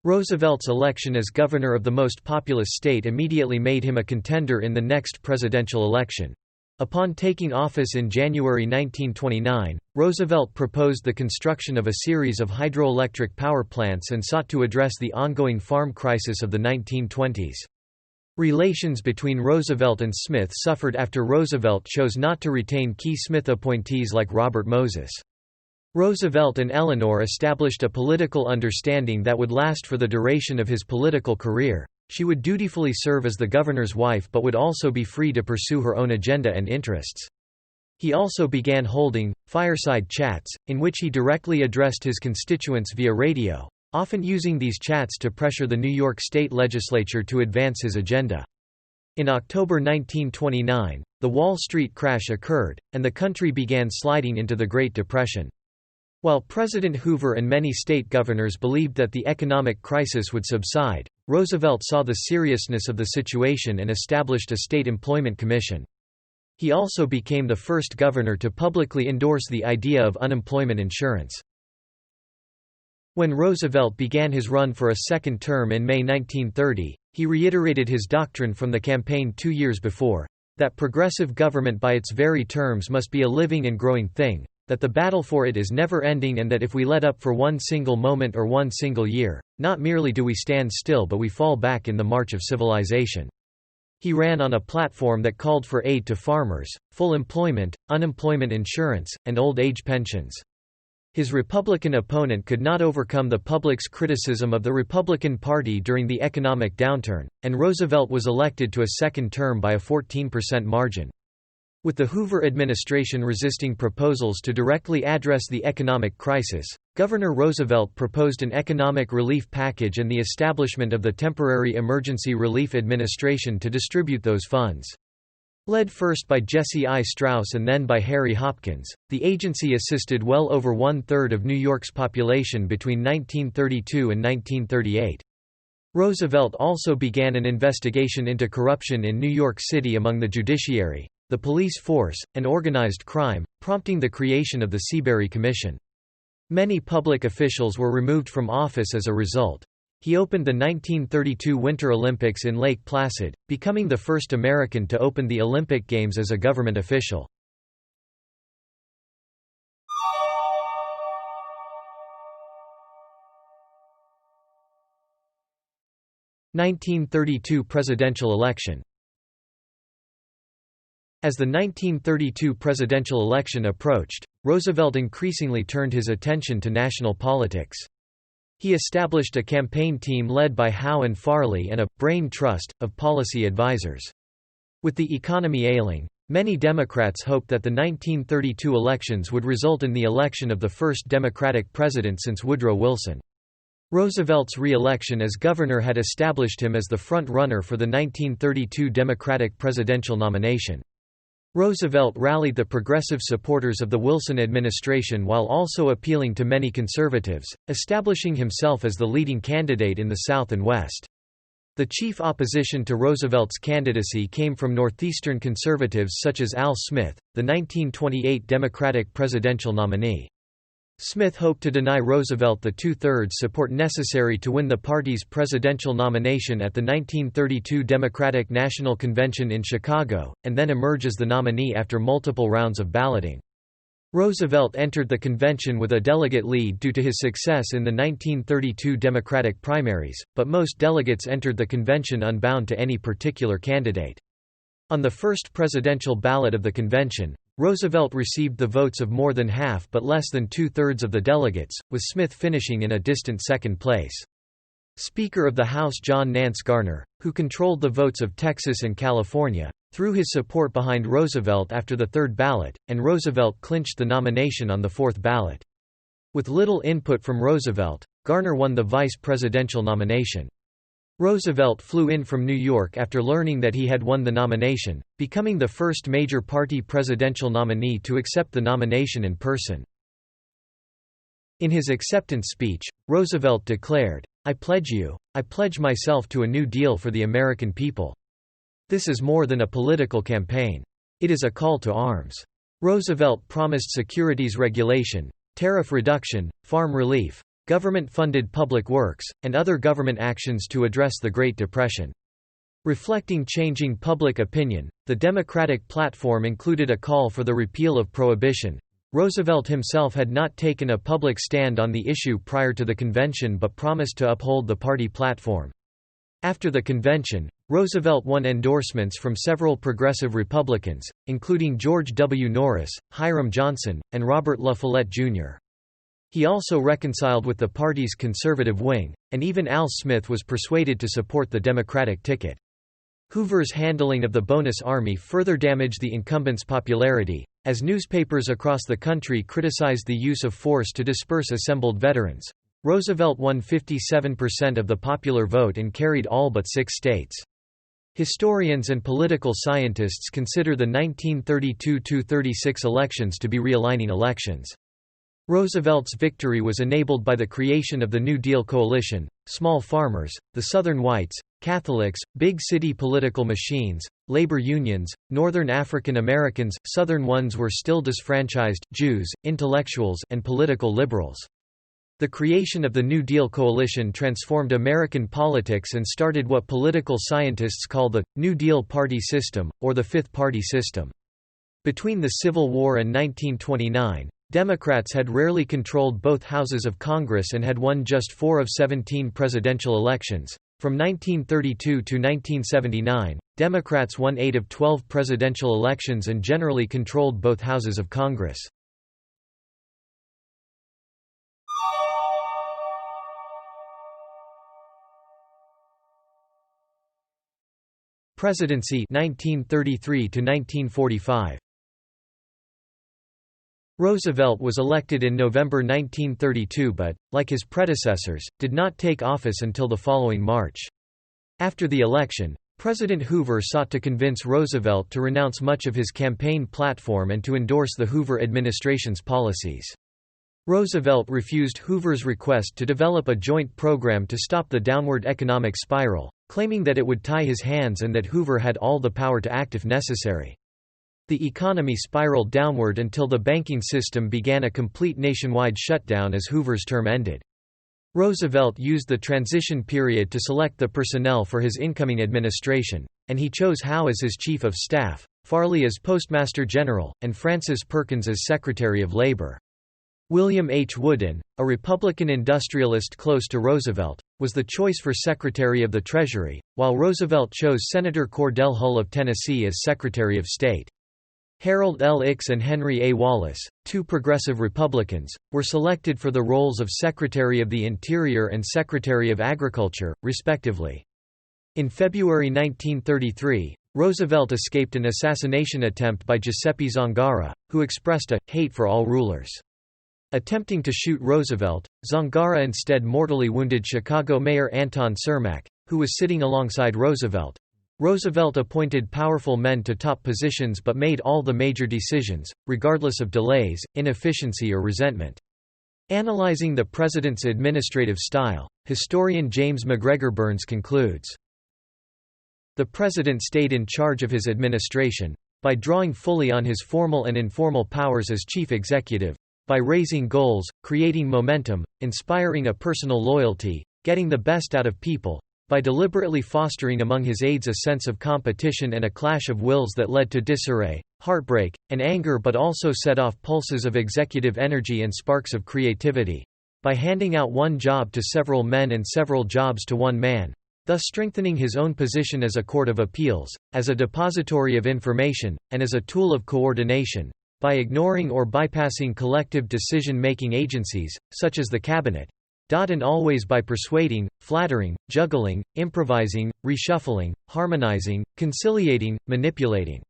Roosevelt's election as governor of the most populous state immediately made him a contender in the next presidential election. Upon taking office in January 1929, Roosevelt proposed the construction of a series of hydroelectric power plants and sought to address the ongoing farm crisis of the 1920s. Relations between Roosevelt and Smith suffered after Roosevelt chose not to retain key Smith appointees like Robert Moses. Roosevelt and Eleanor established a political understanding that would last for the duration of his political career. She would dutifully serve as the governor's wife but would also be free to pursue her own agenda and interests. He also began holding fireside chats, in which he directly addressed his constituents via radio, often using these chats to pressure the New York State Legislature to advance his agenda. In October 1929, the Wall Street crash occurred, and the country began sliding into the Great Depression. While President Hoover and many state governors believed that the economic crisis would subside, Roosevelt saw the seriousness of the situation and established a state employment commission. He also became the first governor to publicly endorse the idea of unemployment insurance. When Roosevelt began his run for a second term in May 1930, he reiterated his doctrine from the campaign 2 years before, that progressive government by its very terms must be a living and growing thing, that the battle for it is never ending, and that if we let up for one single moment or one single year, not merely do we stand still but we fall back in the march of civilization. He ran on a platform that called for aid to farmers, full employment, unemployment insurance, and old age pensions. His Republican opponent could not overcome the public's criticism of the Republican Party during the economic downturn, and Roosevelt was elected to a second term by a 14% margin. With the Hoover administration resisting proposals to directly address the economic crisis, Governor Roosevelt proposed an economic relief package and the establishment of the Temporary Emergency Relief Administration to distribute those funds. Led first by Jesse I. Strauss and then by Harry Hopkins, the agency assisted well over one-third of New York's population between 1932 and 1938. Roosevelt also began an investigation into corruption in New York City among the judiciary, the police force, and organized crime, prompting the creation of the Seabury Commission. Many public officials were removed from office as a result. He opened the 1932 Winter Olympics in Lake Placid, becoming the first American to open the Olympic Games as a government official. (1932 presidential election). As the 1932 presidential election approached, Roosevelt increasingly turned his attention to national politics. He established a campaign team led by Howe and Farley and a «brain trust» of policy advisors. With the economy ailing, many Democrats hoped that the 1932 elections would result in the election of the first Democratic president since Woodrow Wilson. Roosevelt's re-election as governor had established him as the front-runner for the 1932 Democratic presidential nomination. Roosevelt rallied the progressive supporters of the Wilson administration while also appealing to many conservatives, establishing himself as the leading candidate in the South and West. The chief opposition to Roosevelt's candidacy came from Northeastern conservatives such as Al Smith, the 1928 Democratic presidential nominee. Smith hoped to deny Roosevelt the two-thirds support necessary to win the party's presidential nomination at the 1932 Democratic National Convention in Chicago, and then emerge as the nominee after multiple rounds of balloting. Roosevelt entered the convention with a delegate lead due to his success in the 1932 Democratic primaries, but most delegates entered the convention unbound to any particular candidate. On the first presidential ballot of the convention, Roosevelt received the votes of more than half but less than two-thirds of the delegates, with Smith finishing in a distant second place. Speaker of the House John Nance Garner, who controlled the votes of Texas and California, threw his support behind Roosevelt after the third ballot, and Roosevelt clinched the nomination on the fourth ballot. With little input from Roosevelt, Garner won the vice presidential nomination. Roosevelt flew in from New York after learning that he had won the nomination, becoming the first major party presidential nominee to accept the nomination in person. In his acceptance speech, Roosevelt declared, I pledge myself to a New Deal for the American people. This is more than a political campaign. It is a call to arms. Roosevelt promised securities regulation, tariff reduction, farm relief, government-funded public works, and other government actions to address the Great Depression. Reflecting changing public opinion, the Democratic platform included a call for the repeal of prohibition. Roosevelt himself had not taken a public stand on the issue prior to the convention but promised to uphold the party platform. After the convention, Roosevelt won endorsements from several progressive Republicans, including George W. Norris, Hiram Johnson, and Robert La Follette, Jr. He also reconciled with the party's conservative wing, and even Al Smith was persuaded to support the Democratic ticket. Hoover's handling of the bonus army further damaged the incumbent's popularity, as newspapers across the country criticized the use of force to disperse assembled veterans. Roosevelt won 57% of the popular vote and carried all but 6 states. Historians and political scientists consider the 1932–36 elections to be realigning elections. Roosevelt's victory was enabled by the creation of the New Deal coalition, small farmers, the Southern whites, Catholics, big city political machines, labor unions, Northern African Americans, Southern ones were still disfranchised, Jews, intellectuals, and political liberals. The creation of the New Deal coalition transformed American politics and started what political scientists call the New Deal party system, or the Fifth Party system. Between the Civil War and 1929, Democrats had rarely controlled both houses of Congress and had won just 4 of 17 presidential elections. From 1932 to 1979, Democrats won 8 of 12 presidential elections and generally controlled both houses of Congress. Presidency 1933 to 1945. Roosevelt was elected in November 1932 but, like his predecessors, did not take office until the following March. After the election, President Hoover sought to convince Roosevelt to renounce much of his campaign platform and to endorse the Hoover administration's policies. Roosevelt refused Hoover's request to develop a joint program to stop the downward economic spiral, claiming that it would tie his hands and that Hoover had all the power to act if necessary. The economy spiraled downward until the banking system began a complete nationwide shutdown as Hoover's term ended. Roosevelt used the transition period to select the personnel for his incoming administration, and he chose Howe as his chief of staff, Farley as postmaster general, and Francis Perkins as Secretary of Labor. William H. Woodin, a Republican industrialist close to Roosevelt, was the choice for Secretary of the Treasury, while Roosevelt chose Senator Cordell Hull of Tennessee as Secretary of State. Harold L. Ickes and Henry A. Wallace, 2 progressive Republicans, were selected for the roles of Secretary of the Interior and Secretary of Agriculture, respectively. In February 1933, Roosevelt escaped an assassination attempt by Giuseppe Zangara, who expressed a hate for all rulers. Attempting to shoot Roosevelt, Zangara instead mortally wounded Chicago Mayor Anton Cermak, who was sitting alongside Roosevelt. Roosevelt appointed powerful men to top positions but made all the major decisions, regardless of delays, inefficiency or resentment. Analyzing the president's administrative style, historian James McGregor Burns concludes, "The president stayed in charge of his administration, by drawing fully on his formal and informal powers as chief executive, by raising goals, creating momentum, inspiring a personal loyalty, getting the best out of people, by deliberately fostering among his aides a sense of competition and a clash of wills that led to disarray, heartbreak, and anger but also set off pulses of executive energy and sparks of creativity, by handing out one job to several men and several jobs to one man, thus strengthening his own position as a court of appeals, as a depository of information, and as a tool of coordination, by ignoring or bypassing collective decision-making agencies, such as the cabinet, And always by persuading, flattering, juggling, improvising, reshuffling, harmonizing, conciliating, manipulating.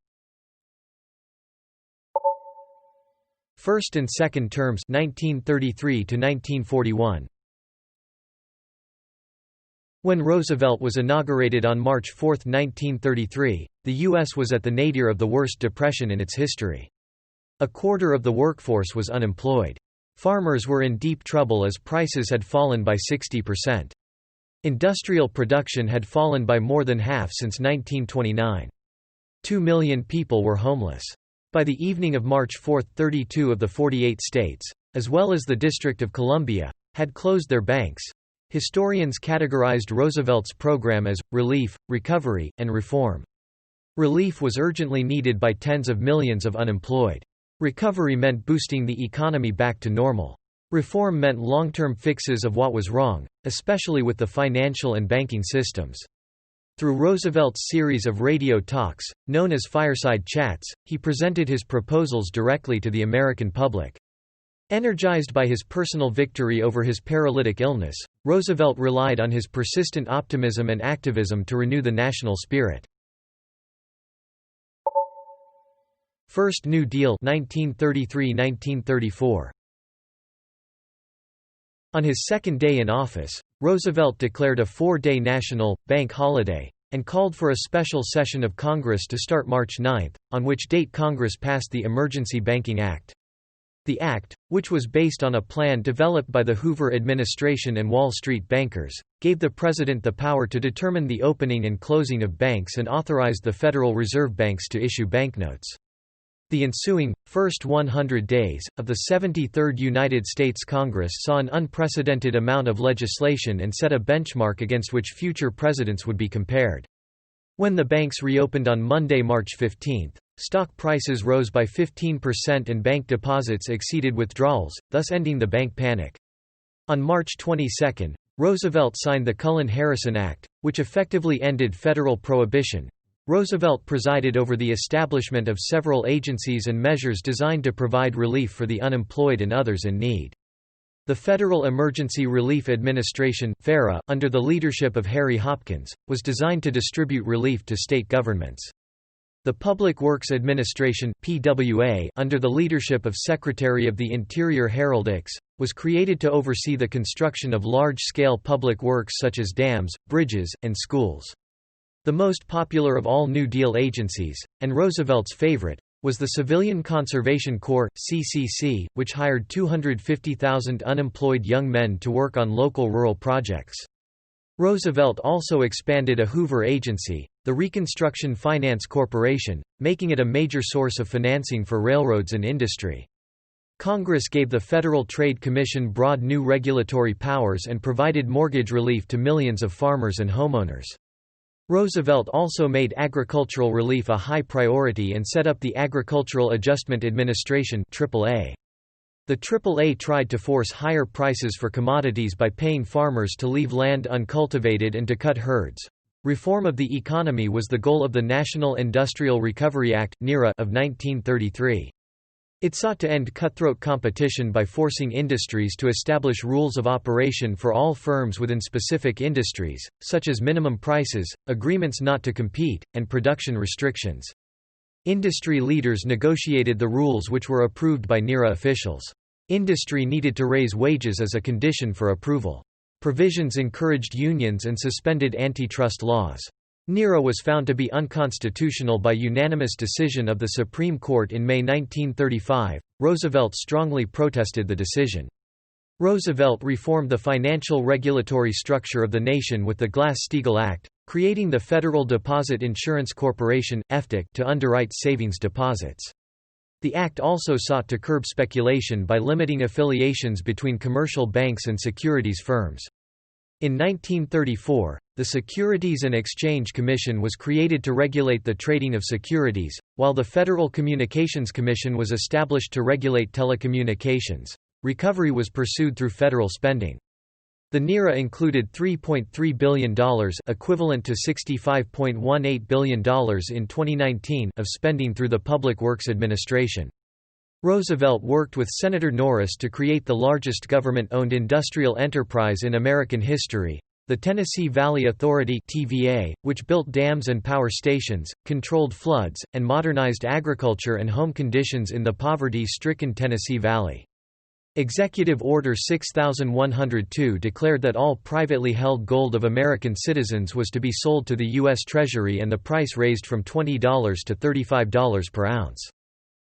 First and second terms 1933 to 1941. When Roosevelt was inaugurated on March 4, 1933, the U.S. was at the nadir of the worst depression in its history. A quarter of the workforce was unemployed. Farmers were in deep trouble as prices had fallen by 60%. Industrial production had fallen by more than half since 1929. 2 million people were homeless. By the evening of March 4, 32 of the 48 states, as well as the District of Columbia, had closed their banks. Historians categorized Roosevelt's program as relief, recovery, and reform. Relief was urgently needed by tens of millions of unemployed. Recovery meant boosting the economy back to normal. Reform meant long-term fixes of what was wrong, especially with the financial and banking systems. Through Roosevelt's series of radio talks, known as fireside chats, he presented his proposals directly to the American public. Energized by his personal victory over his paralytic illness, Roosevelt relied on his persistent optimism and activism to renew the national spirit. First New Deal 1933–1934. On his second day in office, Roosevelt declared a 4-day national, bank holiday, and called for a special session of Congress to start March 9, on which date Congress passed the Emergency Banking Act. The act, which was based on a plan developed by the Hoover administration and Wall Street bankers, gave the president the power to determine the opening and closing of banks and authorized the Federal Reserve Banks to issue banknotes. The ensuing, first 100 days, of the 73rd United States Congress saw an unprecedented amount of legislation and set a benchmark against which future presidents would be compared. When the banks reopened on Monday, March 15, stock prices rose by 15% and bank deposits exceeded withdrawals, thus ending the bank panic. On March 22, Roosevelt signed the Cullen-Harrison Act, which effectively ended federal prohibition. Roosevelt presided over the establishment of several agencies and measures designed to provide relief for the unemployed and others in need. The Federal Emergency Relief Administration (FERA), under the leadership of Harry Hopkins, was designed to distribute relief to state governments. The Public Works Administration (PWA), under the leadership of Secretary of the Interior Harold Ickes, was created to oversee the construction of large-scale public works such as dams, bridges, and schools. The most popular of all New Deal agencies, and Roosevelt's favorite, was the Civilian Conservation Corps (CCC), which hired 250,000 unemployed young men to work on local rural projects. Roosevelt also expanded a Hoover agency, the Reconstruction Finance Corporation, making it a major source of financing for railroads and industry. Congress gave the Federal Trade Commission broad new regulatory powers and provided mortgage relief to millions of farmers and homeowners. Roosevelt also made agricultural relief a high priority and set up the Agricultural Adjustment Administration AAA. The AAA tried to force higher prices for commodities by paying farmers to leave land uncultivated and to cut herds. Reform of the economy was the goal of the National Industrial Recovery Act (NIRA) of 1933. It sought to end cutthroat competition by forcing industries to establish rules of operation for all firms within specific industries, such as minimum prices, agreements not to compete, and production restrictions. Industry leaders negotiated the rules which were approved by NIRA officials. Industry needed to raise wages as a condition for approval. Provisions encouraged unions and suspended antitrust laws. NIRA was found to be unconstitutional by unanimous decision of the Supreme Court in May 1935. Roosevelt strongly protested the decision. Roosevelt reformed the financial regulatory structure of the nation with the Glass-Steagall Act, creating the Federal Deposit Insurance Corporation (FDIC) to underwrite savings deposits. The act also sought to curb speculation by limiting affiliations between commercial banks and securities firms. In 1934, the Securities and Exchange Commission was created to regulate the trading of securities, while the Federal Communications Commission was established to regulate telecommunications. Recovery was pursued through federal spending. The NIRA included $3.3 billion, equivalent to $65.18 billion in 2019, of spending through the Public Works Administration. Roosevelt worked with Senator Norris to create the largest government-owned industrial enterprise in American history, the Tennessee Valley Authority (TVA), which built dams and power stations, controlled floods, and modernized agriculture and home conditions in the poverty-stricken Tennessee Valley. Executive Order 6102 declared that all privately held gold of American citizens was to be sold to the U.S. Treasury, and the price raised from $20 to $35 per ounce.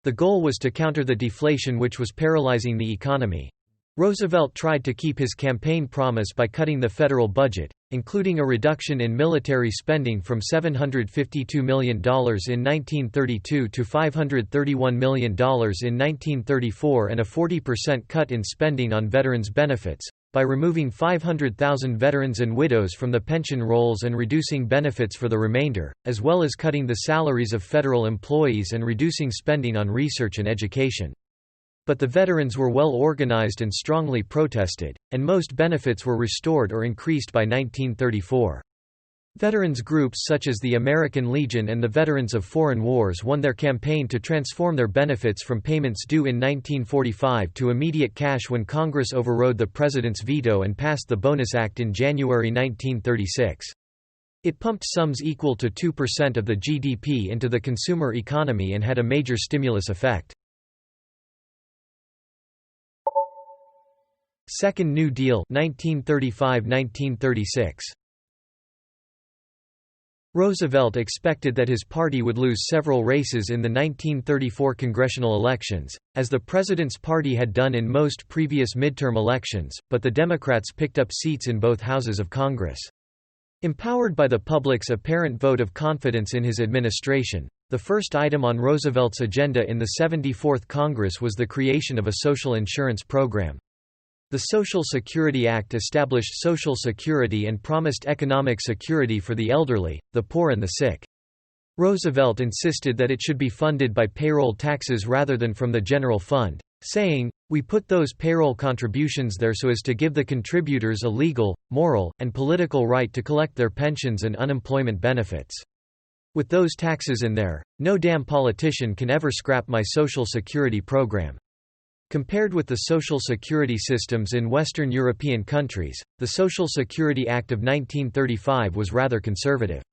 The goal was to counter the deflation which was paralyzing the economy. Roosevelt tried to keep his campaign promise by cutting the federal budget, including a reduction in military spending from $752 million in 1932 to $531 million in 1934 and a 40% cut in spending on veterans' benefits, by removing 500,000 veterans and widows from the pension rolls and reducing benefits for the remainder, as well as cutting the salaries of federal employees and reducing spending on research and education. But the veterans were well organized and strongly protested, and most benefits were restored or increased by 1934. Veterans groups such as the American Legion and the Veterans of Foreign Wars won their campaign to transform their benefits from payments due in 1945 to immediate cash when Congress overrode the President's veto and passed the Bonus Act in January 1936. It pumped sums equal to 2% of the GDP into the consumer economy and had a major stimulus effect. Second New Deal 1935–1936. Roosevelt expected that his party would lose several races in the 1934 congressional elections, as the president's party had done in most previous midterm elections, but the Democrats picked up seats in both houses of Congress. Empowered by the public's apparent vote of confidence in his administration, the first item on Roosevelt's agenda in the 74th Congress was the creation of a social insurance program. The Social Security Act established Social Security and promised economic security for the elderly, the poor and the sick. Roosevelt insisted that it should be funded by payroll taxes rather than from the general fund, saying, "We put those payroll contributions there so as to give the contributors a legal, moral, and political right to collect their pensions and unemployment benefits. With those taxes in there, no damn politician can ever scrap my Social Security program." Compared with the social security systems in Western European countries, the Social Security Act of 1935 was rather conservative.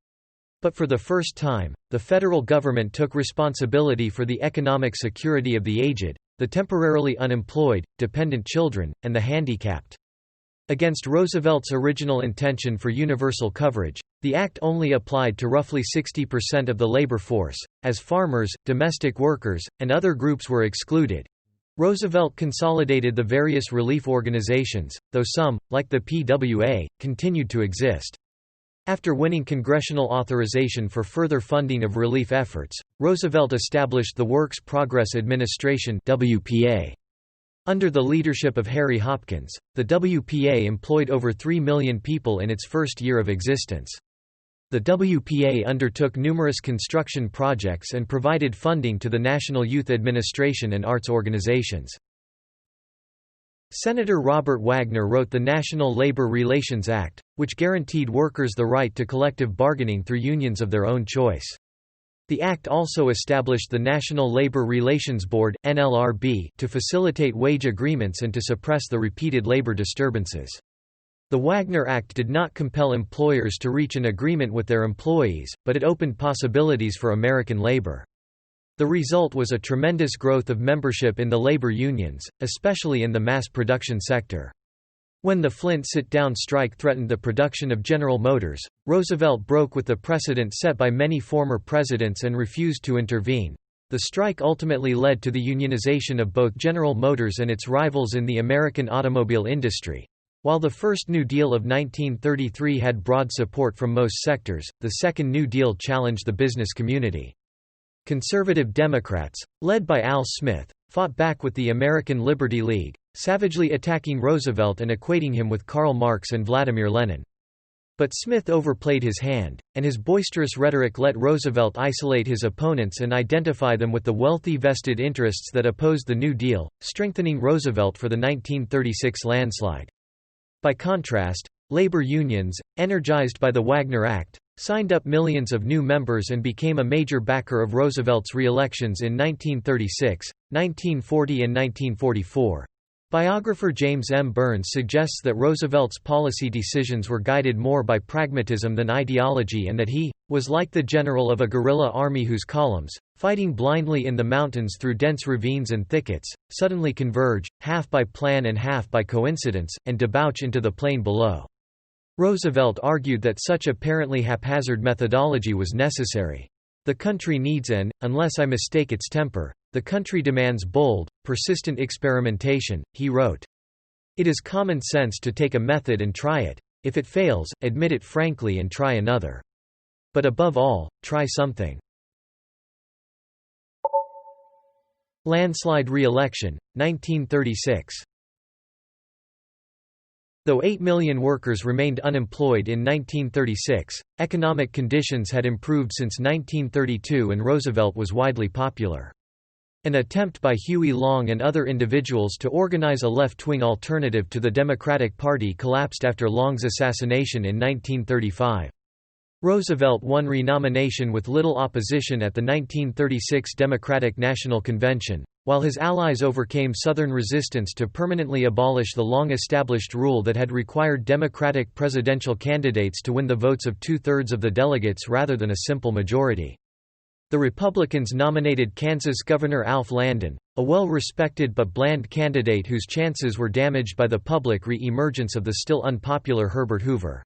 But for the first time, the federal government took responsibility for the economic security of the aged, the temporarily unemployed, dependent children, and the handicapped. Against Roosevelt's original intention for universal coverage, the act only applied to roughly 60% of the labor force, as farmers, domestic workers, and other groups were excluded. Roosevelt consolidated the various relief organizations, though some, like the PWA, continued to exist. After winning congressional authorization for further funding of relief efforts, Roosevelt established the Works Progress Administration (WPA). Under the leadership of Harry Hopkins, the WPA employed over 3 million people in its first year of existence. The WPA undertook numerous construction projects and provided funding to the National Youth Administration and arts organizations. Senator Robert Wagner wrote the National Labor Relations Act, which guaranteed workers the right to collective bargaining through unions of their own choice. The act also established the National Labor Relations Board (NLRB) to facilitate wage agreements and to suppress the repeated labor disturbances. The Wagner Act did not compel employers to reach an agreement with their employees, but it opened possibilities for American labor. The result was a tremendous growth of membership in the labor unions, especially in the mass production sector. When the Flint sit-down strike threatened the production of General Motors, Roosevelt broke with the precedent set by many former presidents and refused to intervene. The strike ultimately led to the unionization of both General Motors and its rivals in the American automobile industry. While the first New Deal of 1933 had broad support from most sectors, the Second New Deal challenged the business community. Conservative Democrats, led by Al Smith, fought back with the American Liberty League, savagely attacking Roosevelt and equating him with Karl Marx and Vladimir Lenin. But Smith overplayed his hand, and his boisterous rhetoric let Roosevelt isolate his opponents and identify them with the wealthy vested interests that opposed the New Deal, strengthening Roosevelt for the 1936 landslide. By contrast, Labor unions, energized by the Wagner Act, signed up millions of new members and became a major backer of Roosevelt's re-elections in 1936, 1940 and 1944. Biographer James M. Burns suggests that Roosevelt's policy decisions were guided more by pragmatism than ideology and that he was like the general of a guerrilla army whose columns, fighting blindly in the mountains through dense ravines and thickets, suddenly converge, half by plan and half by coincidence, and debouch into the plain below. Roosevelt argued that such apparently haphazard methodology was necessary. The country needs unless I mistake its temper, the country demands bold, persistent experimentation, he wrote. It is common sense to take a method and try it. If it fails, admit it frankly and try another. But above all, try something. Landslide re-election, 1936. Though 8 million workers remained unemployed in 1936, economic conditions had improved since 1932 and Roosevelt was widely popular. An attempt by Huey Long and other individuals to organize a left-wing alternative to the Democratic Party collapsed after Long's assassination in 1935. Roosevelt won renomination with little opposition at the 1936 Democratic National Convention, while his allies overcame Southern resistance to permanently abolish the long-established rule that had required Democratic presidential candidates to win the votes of two-thirds of the delegates rather than a simple majority. The Republicans nominated Kansas Governor Alf Landon, a well-respected but bland candidate whose chances were damaged by the public re-emergence of the still unpopular Herbert Hoover.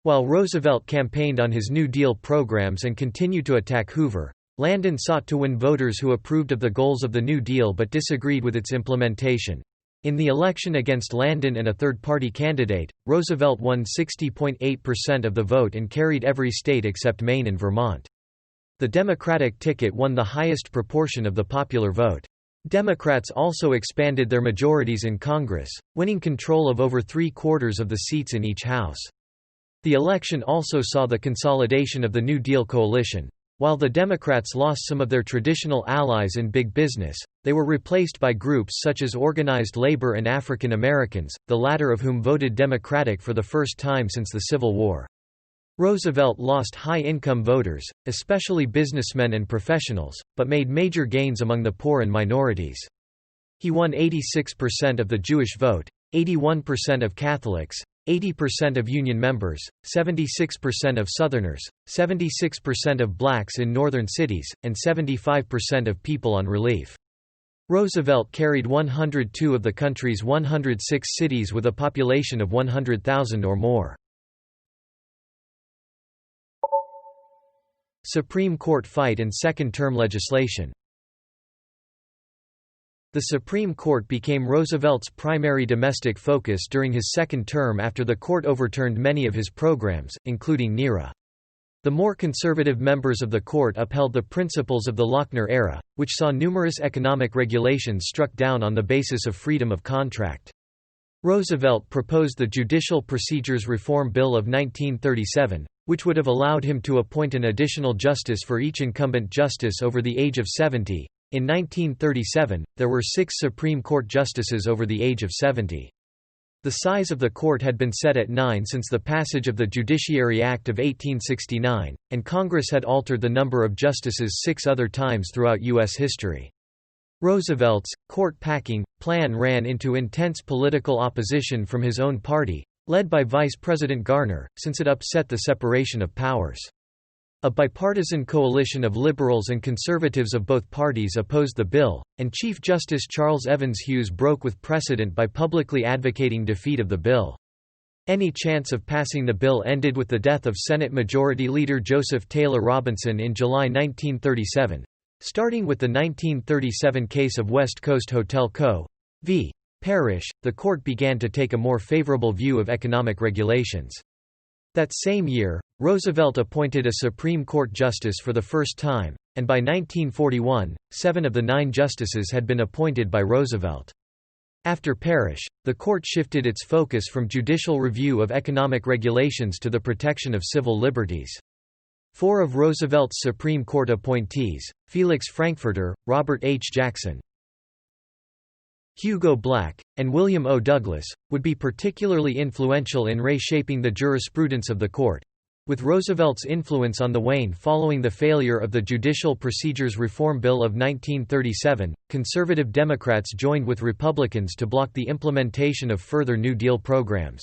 While Roosevelt campaigned on his New Deal programs and continued to attack Hoover, Landon sought to win voters who approved of the goals of the New Deal but disagreed with its implementation. In the election against Landon and a third-party candidate, Roosevelt won 60.8% of the vote and carried every state except Maine and Vermont. The Democratic ticket won the highest proportion of the popular vote. Democrats also expanded their majorities in Congress, winning control of over three-quarters of the seats in each house. The election also saw the consolidation of the New Deal coalition. While the Democrats lost some of their traditional allies in big business, they were replaced by groups such as organized labor and African Americans, the latter of whom voted Democratic for the first time since the Civil War. Roosevelt lost high-income voters, especially businessmen and professionals, but made major gains among the poor and minorities. He won 86% of the Jewish vote, 81% of Catholics, 80% of Union members, 76% of Southerners, 76% of blacks in northern cities, and 75% of people on relief. Roosevelt carried 102 of the country's 106 cities with a population of 100,000 or more. Supreme Court fight and second-term legislation. The Supreme Court became Roosevelt's primary domestic focus during his second term after the court overturned many of his programs, including NERA. The more conservative members of the court upheld the principles of the Lochner era, which saw numerous economic regulations struck down on the basis of freedom of contract. Roosevelt proposed the Judicial Procedures Reform Bill of 1937, which would have allowed him to appoint an additional justice for each incumbent justice over the age of 70. In 1937, there were 6 Supreme Court justices over the age of 70. The size of the court had been set at 9 since the passage of the Judiciary Act of 1869, and Congress had altered the number of justices 6 other times throughout U.S. history. Roosevelt's court-packing plan ran into intense political opposition from his own party, led by Vice President Garner, since it upset the separation of powers. A bipartisan coalition of liberals and conservatives of both parties opposed the bill, and Chief Justice Charles Evans Hughes broke with precedent by publicly advocating defeat of the bill. Any chance of passing the bill ended with the death of Senate Majority Leader Joseph Taylor Robinson in July 1937. Starting with the 1937 case of West Coast Hotel Co. v. Parrish, the court began to take a more favorable view of economic regulations. That same year, Roosevelt appointed a Supreme Court justice for the first time, and by 1941, 7 of the 9 justices had been appointed by Roosevelt. After Parrish, the court shifted its focus from judicial review of economic regulations to the protection of civil liberties. 4 of Roosevelt's Supreme Court appointees, Felix Frankfurter, Robert H. Jackson, Hugo Black, and William O. Douglas, would be particularly influential in reshaping the jurisprudence of the court. With Roosevelt's influence on the wane following the failure of the Judicial Procedures Reform Bill of 1937, conservative Democrats joined with Republicans to block the implementation of further New Deal programs.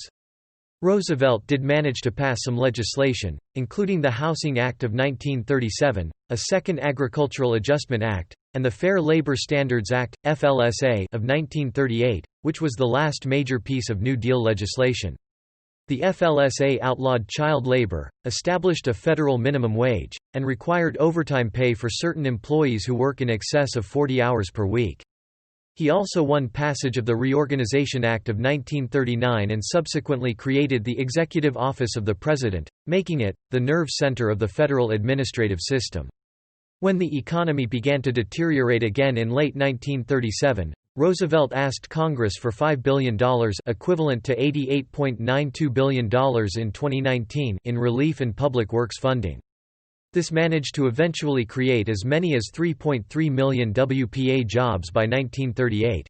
Roosevelt did manage to pass some legislation, including the Housing Act of 1937, a Second Agricultural Adjustment Act, and the Fair Labor Standards Act, FLSA, of 1938, which was the last major piece of New Deal legislation. The FLSA outlawed child labor, established a federal minimum wage, and required overtime pay for certain employees who work in excess of 40 hours per week. He also won passage of the Reorganization Act of 1939 and subsequently created the Executive Office of the President, making it the nerve center of the federal administrative system. When the economy began to deteriorate again in late 1937, Roosevelt asked Congress for $5 billion, equivalent to $88.92 billion in 2019, in relief and public works funding. This managed to eventually create as many as 3.3 million WPA jobs by 1938.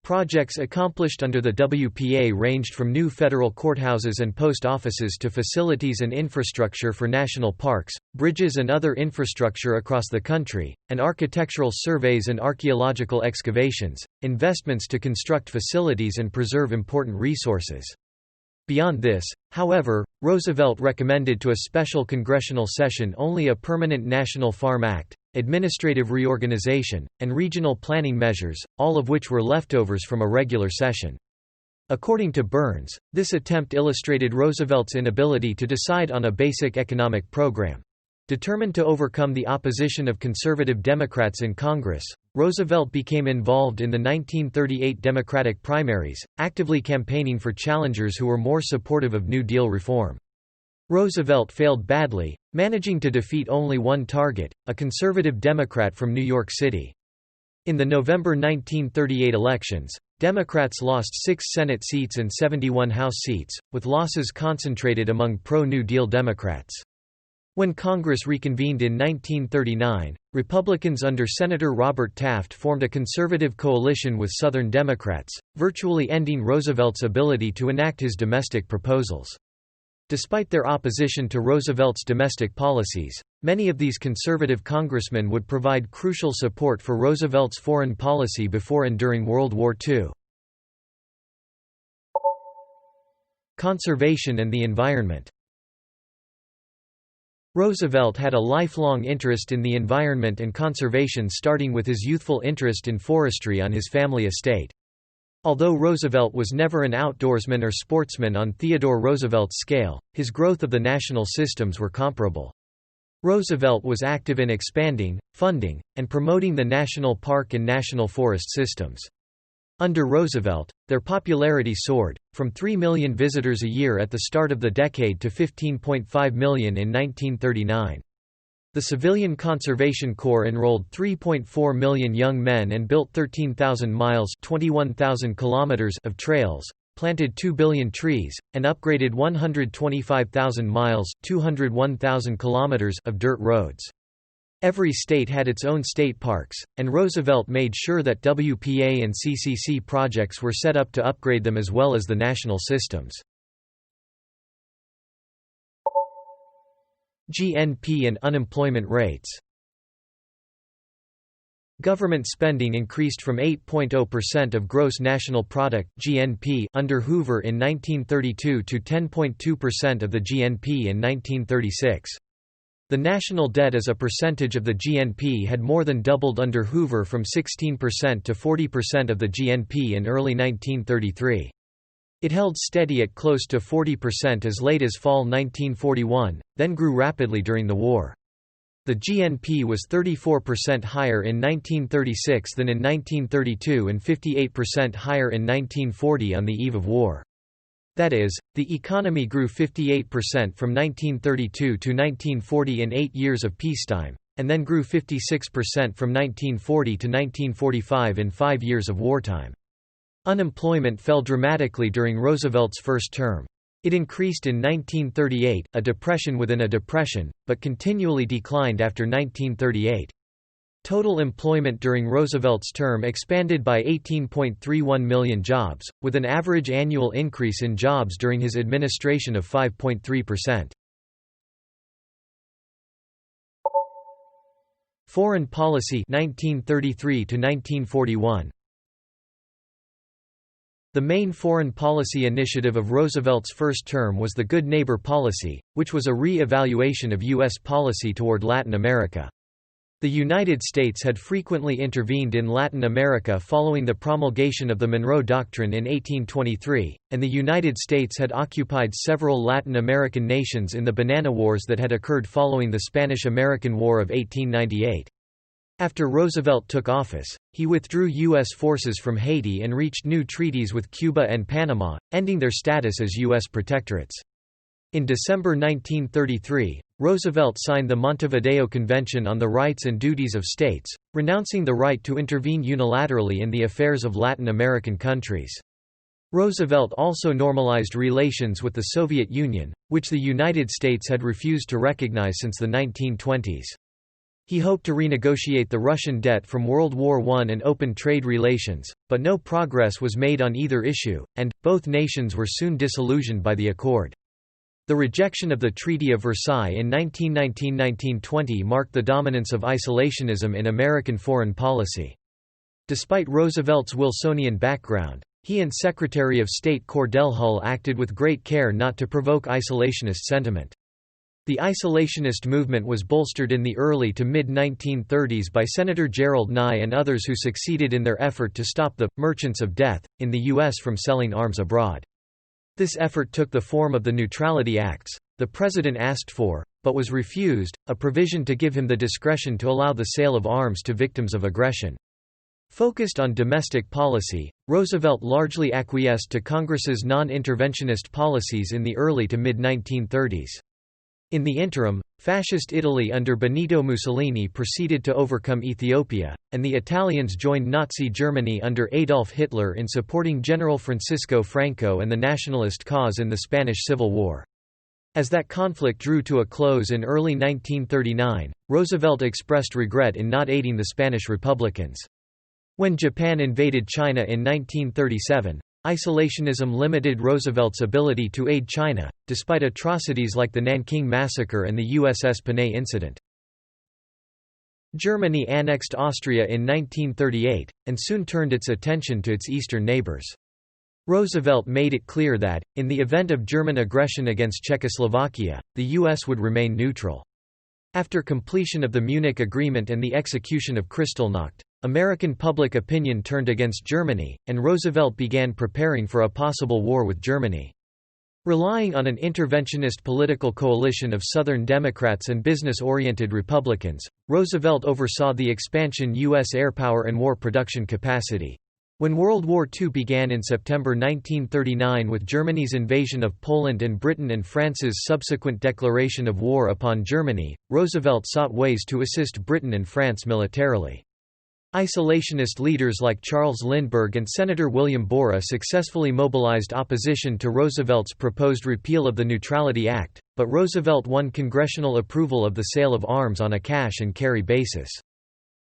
Projects accomplished under the WPA ranged from new federal courthouses and post offices to facilities and infrastructure for national parks, bridges and other infrastructure across the country, and architectural surveys and archaeological excavations, investments to construct facilities and preserve important resources. Beyond this, however, Roosevelt recommended to a special congressional session only a permanent National Farm Act, administrative reorganization, and regional planning measures, all of which were leftovers from a regular session. According to Burns, this attempt illustrated Roosevelt's inability to decide on a basic economic program. Determined to overcome the opposition of conservative Democrats in Congress, Roosevelt became involved in the 1938 Democratic primaries, actively campaigning for challengers who were more supportive of New Deal reform. Roosevelt failed badly, managing to defeat only one target, a conservative Democrat from New York City. In the November 1938 elections, Democrats lost 6 Senate seats and 71 House seats, with losses concentrated among pro-New Deal Democrats. When Congress reconvened in 1939, Republicans under Senator Robert Taft formed a conservative coalition with Southern Democrats, virtually ending Roosevelt's ability to enact his domestic proposals. Despite their opposition to Roosevelt's domestic policies, many of these conservative congressmen would provide crucial support for Roosevelt's foreign policy before and during World War II. Conservation and the environment. Roosevelt had a lifelong interest in the environment and conservation, starting with his youthful interest in forestry on his family estate. Although Roosevelt was never an outdoorsman or sportsman on Theodore Roosevelt's scale, his growth of the national systems were comparable. Roosevelt was active in expanding, funding, and promoting the national park and national forest systems. Under Roosevelt, their popularity soared, from 3 million visitors a year at the start of the decade to 15.5 million in 1939. The Civilian Conservation Corps enrolled 3.4 million young men and built 13,000 miles (21,000 kilometers) of trails, planted 2 billion trees, and upgraded 125,000 miles (201,000 kilometers) of dirt roads. Every state had its own state parks, and Roosevelt made sure that WPA and CCC projects were set up to upgrade them as well as the national systems. GNP and unemployment rates. Government spending increased from 8.0% of gross national product (GNP) under Hoover in 1932 to 10.2% of the GNP in 1936. The national debt as a percentage of the GNP had more than doubled under Hoover from 16% to 40% of the GNP in early 1933. It held steady at close to 40% as late as fall 1941, then grew rapidly during the war. The GNP was 34% higher in 1936 than in 1932 and 58% higher in 1940 on the eve of war. That is, the economy grew 58% from 1932 to 1940 in 8 years of peacetime, and then grew 56% from 1940 to 1945 in 5 years of wartime. Unemployment fell dramatically during Roosevelt's first term. It increased in 1938, a depression within a depression, but continually declined after 1938. Total employment during Roosevelt's term expanded by 18.31 million jobs, with an average annual increase in jobs during his administration of 5.3%. Foreign policy 1933 to 1941. The main foreign policy initiative of Roosevelt's first term was the Good Neighbor Policy, which was a re-evaluation of U.S. policy toward Latin America. The United States had frequently intervened in Latin America following the promulgation of the Monroe Doctrine in 1823, and the United States had occupied several Latin American nations in the Banana Wars that had occurred following the Spanish–American War of 1898. After Roosevelt took office, he withdrew U.S. forces from Haiti and reached new treaties with Cuba and Panama, ending their status as U.S. protectorates. In December 1933, Roosevelt signed the Montevideo Convention on the Rights and Duties of States, renouncing the right to intervene unilaterally in the affairs of Latin American countries. Roosevelt also normalized relations with the Soviet Union, which the United States had refused to recognize since the 1920s. He hoped to renegotiate the Russian debt from World War I and open trade relations, but no progress was made on either issue, and both nations were soon disillusioned by the accord. The rejection of the Treaty of Versailles in 1919–1920 marked the dominance of isolationism in American foreign policy. Despite Roosevelt's Wilsonian background, he and Secretary of State Cordell Hull acted with great care not to provoke isolationist sentiment. The isolationist movement was bolstered in the early to mid-1930s by Senator Gerald Nye and others who succeeded in their effort to stop the «merchants of death» in the U.S. from selling arms abroad. This effort took the form of the Neutrality Acts, the President asked for, but was refused, a provision to give him the discretion to allow the sale of arms to victims of aggression. Focused on domestic policy, Roosevelt largely acquiesced to Congress's non-interventionist policies in the early to mid-1930s. In the interim, Fascist Italy under Benito Mussolini proceeded to overcome Ethiopia, and the Italians joined Nazi Germany under Adolf Hitler in supporting General Francisco Franco and the nationalist cause in the Spanish Civil War. As that conflict drew to a close in early 1939, Roosevelt expressed regret in not aiding the Spanish Republicans. When Japan invaded China in 1937, isolationism limited Roosevelt's ability to aid China, despite atrocities like the Nanking Massacre and the USS Panay incident. Germany annexed Austria in 1938, and soon turned its attention to its eastern neighbors. Roosevelt made it clear that, in the event of German aggression against Czechoslovakia, the U.S. would remain neutral. After completion of the Munich Agreement and the execution of Kristallnacht, American public opinion turned against Germany, and Roosevelt began preparing for a possible war with Germany. Relying on an interventionist political coalition of Southern Democrats and business-oriented Republicans, Roosevelt oversaw the expansion U.S. airpower and war production capacity. When World War II began in September 1939 with Germany's invasion of Poland and Britain and France's subsequent declaration of war upon Germany, Roosevelt sought ways to assist Britain and France militarily. Isolationist leaders like Charles Lindbergh and Senator William Borah successfully mobilized opposition to Roosevelt's proposed repeal of the Neutrality Act, but Roosevelt won congressional approval of the sale of arms on a cash-and-carry basis.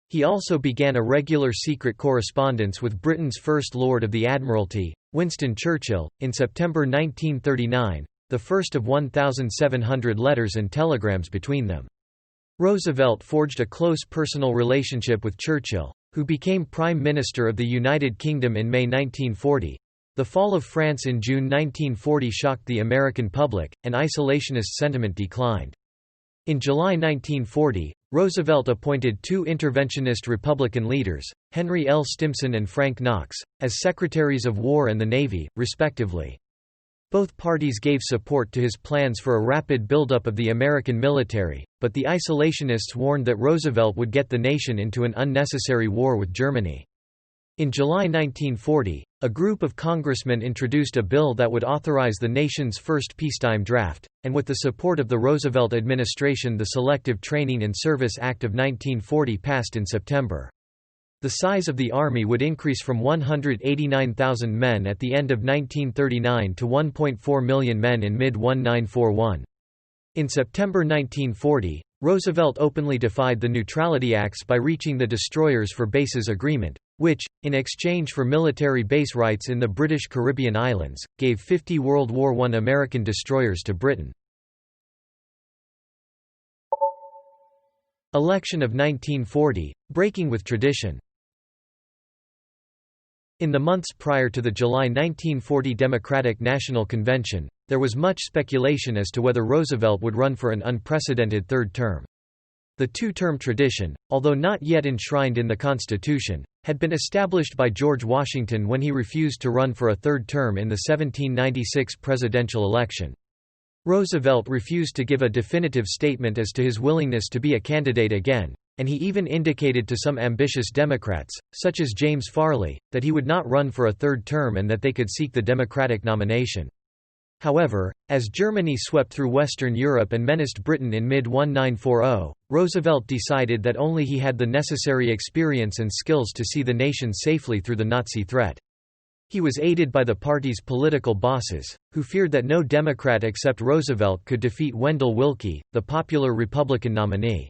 He also began a regular secret correspondence with Britain's First Lord of the Admiralty, Winston Churchill, in September 1939, the first of 1,700 letters and telegrams between them. Roosevelt forged a close personal relationship with Churchill, who became Prime Minister of the United Kingdom in May 1940. The fall of France in June 1940 shocked the American public, and isolationist sentiment declined. In July 1940, Roosevelt appointed two interventionist Republican leaders, Henry L. Stimson and Frank Knox, as Secretaries of War and the Navy, respectively. Both parties gave support to his plans for a rapid buildup of the American military, but the isolationists warned that Roosevelt would get the nation into an unnecessary war with Germany. In July 1940, a group of congressmen introduced a bill that would authorize the nation's first peacetime draft, and with the support of the Roosevelt administration, the Selective Training and Service Act of 1940 passed in September. The size of the Army would increase from 189,000 men at the end of 1939 to 1.4 million men in mid-1941. In September 1940, Roosevelt openly defied the Neutrality Acts by reaching the Destroyers for Bases Agreement, which, in exchange for military base rights in the British Caribbean islands, gave 50 World War I American destroyers to Britain. Election of 1940, breaking with tradition. In the months prior to the July 1940 Democratic National Convention, there was much speculation as to whether Roosevelt would run for an unprecedented third term. The two-term tradition, although not yet enshrined in the Constitution, had been established by George Washington when he refused to run for a third term in the 1796 presidential election. Roosevelt refused to give a definitive statement as to his willingness to be a candidate again, and he even indicated to some ambitious Democrats, such as James Farley, that he would not run for a third term and that they could seek the Democratic nomination. However, as Germany swept through Western Europe and menaced Britain in mid-1940, Roosevelt decided that only he had the necessary experience and skills to see the nation safely through the Nazi threat. He was aided by the party's political bosses, who feared that no Democrat except Roosevelt could defeat Wendell Willkie, the popular Republican nominee.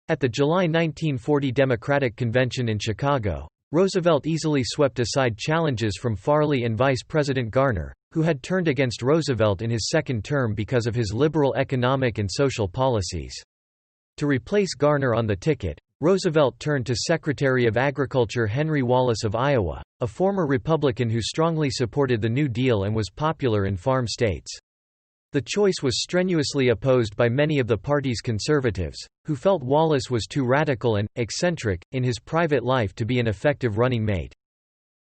At the July 1940 Democratic Convention in Chicago, Roosevelt easily swept aside challenges from Farley and Vice President Garner, who had turned against Roosevelt in his second term because of his liberal economic and social policies. To replace Garner on the ticket, Roosevelt turned to Secretary of Agriculture Henry Wallace of Iowa, a former Republican who strongly supported the New Deal and was popular in farm states. The choice was strenuously opposed by many of the party's conservatives, who felt Wallace was too radical and eccentric in his private life to be an effective running mate.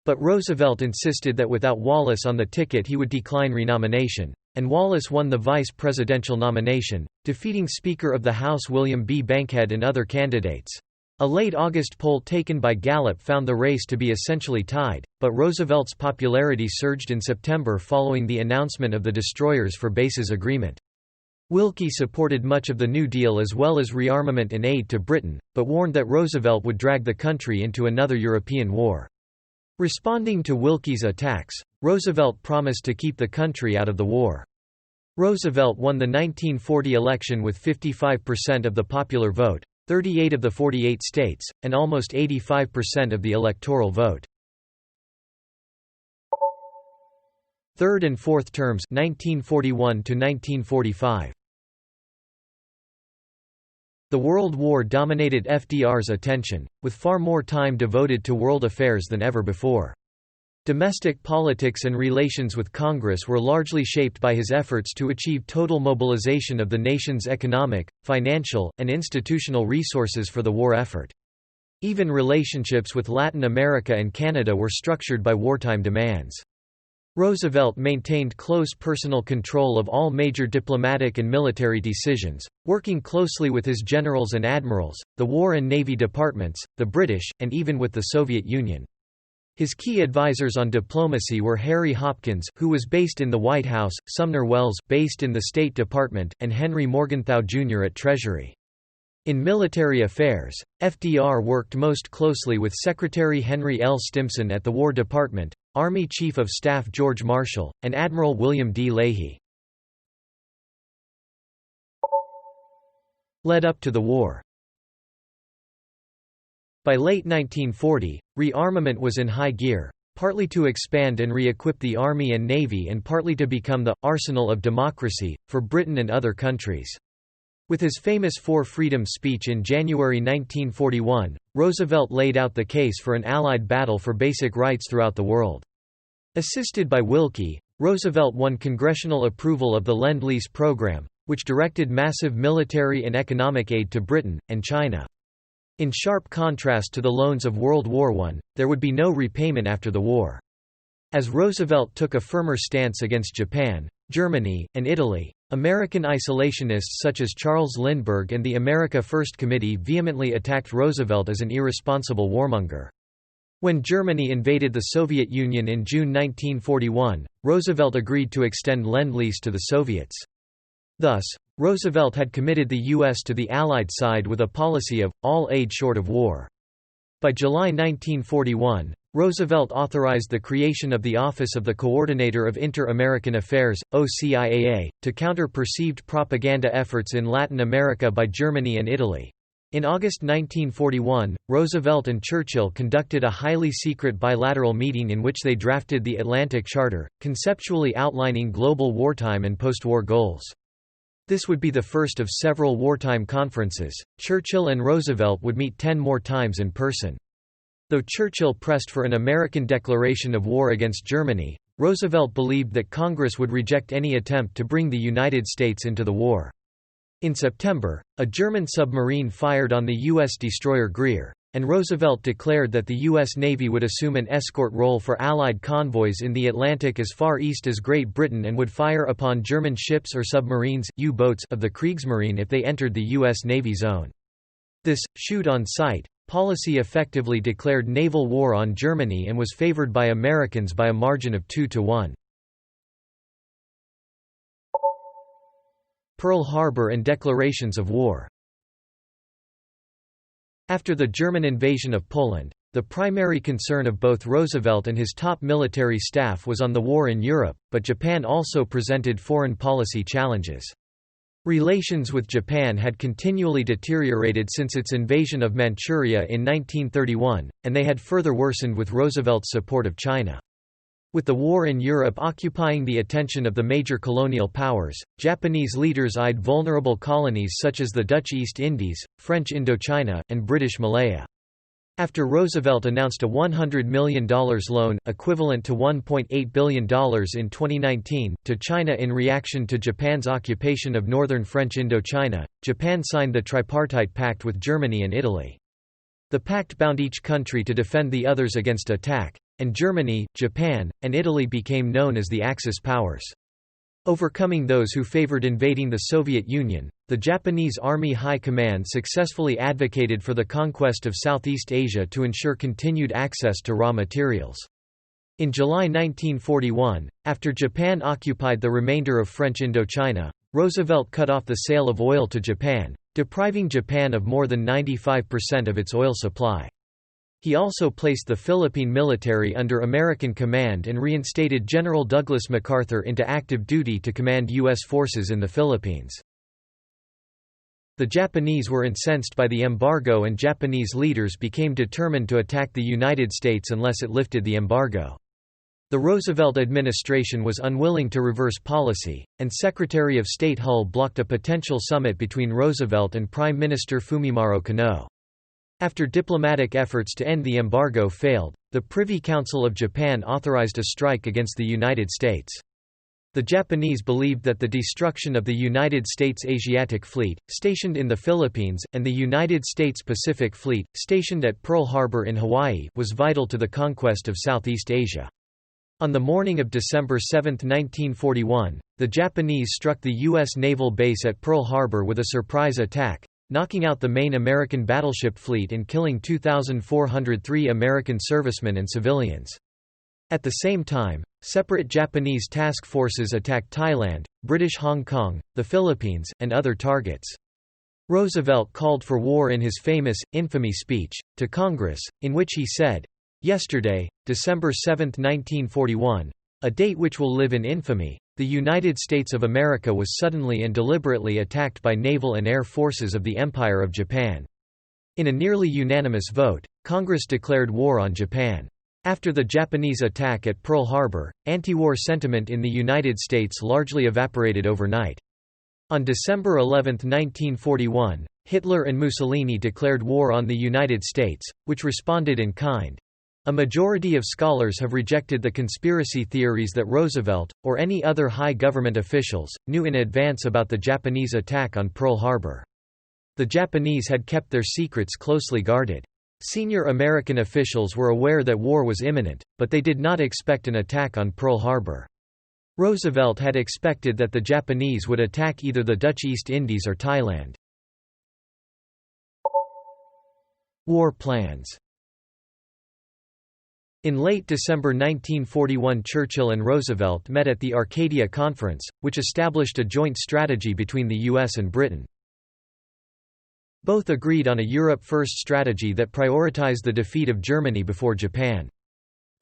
But Roosevelt insisted that without Wallace on the ticket he would decline renomination, and Wallace won the vice presidential nomination, defeating Speaker of the House William B. Bankhead and other candidates. A late August poll taken by Gallup found the race to be essentially tied, but Roosevelt's popularity surged in September following the announcement of the Destroyers for Bases Agreement. Willkie supported much of the New Deal as well as rearmament and aid to Britain, but warned that Roosevelt would drag the country into another European war. Responding to Willkie's attacks, Roosevelt promised to keep the country out of the war. Roosevelt won the 1940 election with 55% of the popular vote, 38 of the 48 states, and almost 85% of the electoral vote. Third and fourth terms 1941 to 1945. The World War dominated FDR's attention, with far more time devoted to world affairs than ever before. Domestic politics and relations with Congress were largely shaped by his efforts to achieve total mobilization of the nation's economic, financial, and institutional resources for the war effort. Even relationships with Latin America and Canada were structured by wartime demands. Roosevelt maintained close personal control of all major diplomatic and military decisions, working closely with his generals and admirals, the War and Navy departments, the British, and even with the Soviet Union. His key advisors on diplomacy were Harry Hopkins, who was based in the White House, Sumner Welles, based in the State Department, and Henry Morgenthau Jr. at Treasury. In military affairs, FDR worked most closely with Secretary Henry L. Stimson at the War Department, Army Chief of Staff George Marshall, and Admiral William D. Leahy. Led up to the war. By late 1940, rearmament was in high gear, partly to expand and re-equip the Army and Navy and partly to become the «arsenal of democracy» for Britain and other countries. With his famous Four Freedoms speech in January 1941, Roosevelt laid out the case for an Allied battle for basic rights throughout the world. Assisted by Willkie, Roosevelt won congressional approval of the Lend-Lease program, which directed massive military and economic aid to Britain, and China. In sharp contrast to the loans of World War I, there would be no repayment after the war. As Roosevelt took a firmer stance against Japan, Germany, and Italy, American isolationists such as Charles Lindbergh and the America First Committee vehemently attacked Roosevelt as an irresponsible warmonger. When Germany invaded the Soviet Union in June 1941, Roosevelt agreed to extend Lend-Lease to the Soviets. Thus, Roosevelt had committed the U.S. to the Allied side with a policy of all aid short of war. By July 1941, Roosevelt authorized the creation of the Office of the Coordinator of Inter-American Affairs, OCIAA, to counter perceived propaganda efforts in Latin America by Germany and Italy. In August 1941, Roosevelt and Churchill conducted a highly secret bilateral meeting in which they drafted the Atlantic Charter, conceptually outlining global wartime and post-war goals. This would be the first of several wartime conferences. Churchill and Roosevelt would meet 10 more times in person. Though Churchill pressed for an American declaration of war against Germany, Roosevelt believed that Congress would reject any attempt to bring the United States into the war. In September, a German submarine fired on the U.S. destroyer Greer, and Roosevelt declared that the U.S. Navy would assume an escort role for Allied convoys in the Atlantic as far east as Great Britain and would fire upon German ships or submarines, U-boats, of the Kriegsmarine if they entered the U.S. Navy zone. This shoot on sight policy effectively declared naval war on Germany and was favored by Americans by a margin of 2-1. Pearl Harbor and declarations of war. After the German invasion of Poland, the primary concern of both Roosevelt and his top military staff was on the war in Europe, but Japan also presented foreign policy challenges. Relations with Japan had continually deteriorated since its invasion of Manchuria in 1931, and they had further worsened with Roosevelt's support of China. With the war in Europe occupying the attention of the major colonial powers, Japanese leaders eyed vulnerable colonies such as the Dutch East Indies, French Indochina, and British Malaya. After Roosevelt announced a $100 million loan, equivalent to $1.8 billion in 2019, to China in reaction to Japan's occupation of northern French Indochina, Japan signed the Tripartite Pact with Germany and Italy. The pact bound each country to defend the others against attack, and Germany, Japan, and Italy became known as the Axis powers. Overcoming those who favored invading the Soviet Union, the Japanese Army High Command successfully advocated for the conquest of Southeast Asia to ensure continued access to raw materials. In July 1941, after Japan occupied the remainder of French Indochina, Roosevelt cut off the sale of oil to Japan, depriving Japan of more than 95% of its oil supply. He also placed the Philippine military under American command and reinstated General Douglas MacArthur into active duty to command U.S. forces in the Philippines. The Japanese were incensed by the embargo and Japanese leaders became determined to attack the United States unless it lifted the embargo. The Roosevelt administration was unwilling to reverse policy, and Secretary of State Hull blocked a potential summit between Roosevelt and Prime Minister Fumimaro Konoe. After diplomatic efforts to end the embargo failed, the Privy Council of Japan authorized a strike against the United States. The Japanese believed that the destruction of the United States Asiatic Fleet, stationed in the Philippines, and the United States Pacific Fleet, stationed at Pearl Harbor in Hawaii, was vital to the conquest of Southeast Asia. On the morning of December 7, 1941, the Japanese struck the U.S. naval base at Pearl Harbor with a surprise attack, knocking out the main American battleship fleet and killing 2,403 American servicemen and civilians. At the same time, separate Japanese task forces attacked Thailand, British Hong Kong, the Philippines, and other targets. Roosevelt called for war in his famous, infamy speech, to Congress, in which he said, "Yesterday, December 7, 1941, a date which will live in infamy, the United States of America was suddenly and deliberately attacked by naval and air forces of the Empire of Japan." In a nearly unanimous vote, Congress declared war on Japan. After the Japanese attack at Pearl Harbor, anti-war sentiment in the United States largely evaporated overnight. On December 11, 1941, Hitler and Mussolini declared war on the United States, which responded in kind. A majority of scholars have rejected the conspiracy theories that Roosevelt, or any other high government officials, knew in advance about the Japanese attack on Pearl Harbor. The Japanese had kept their secrets closely guarded. Senior American officials were aware that war was imminent, but they did not expect an attack on Pearl Harbor. Roosevelt had expected that the Japanese would attack either the Dutch East Indies or Thailand. War plans. In late December 1941, Churchill and Roosevelt met at the Arcadia Conference, which established a joint strategy between the US and Britain. Both agreed on a Europe-first strategy that prioritized the defeat of Germany before Japan.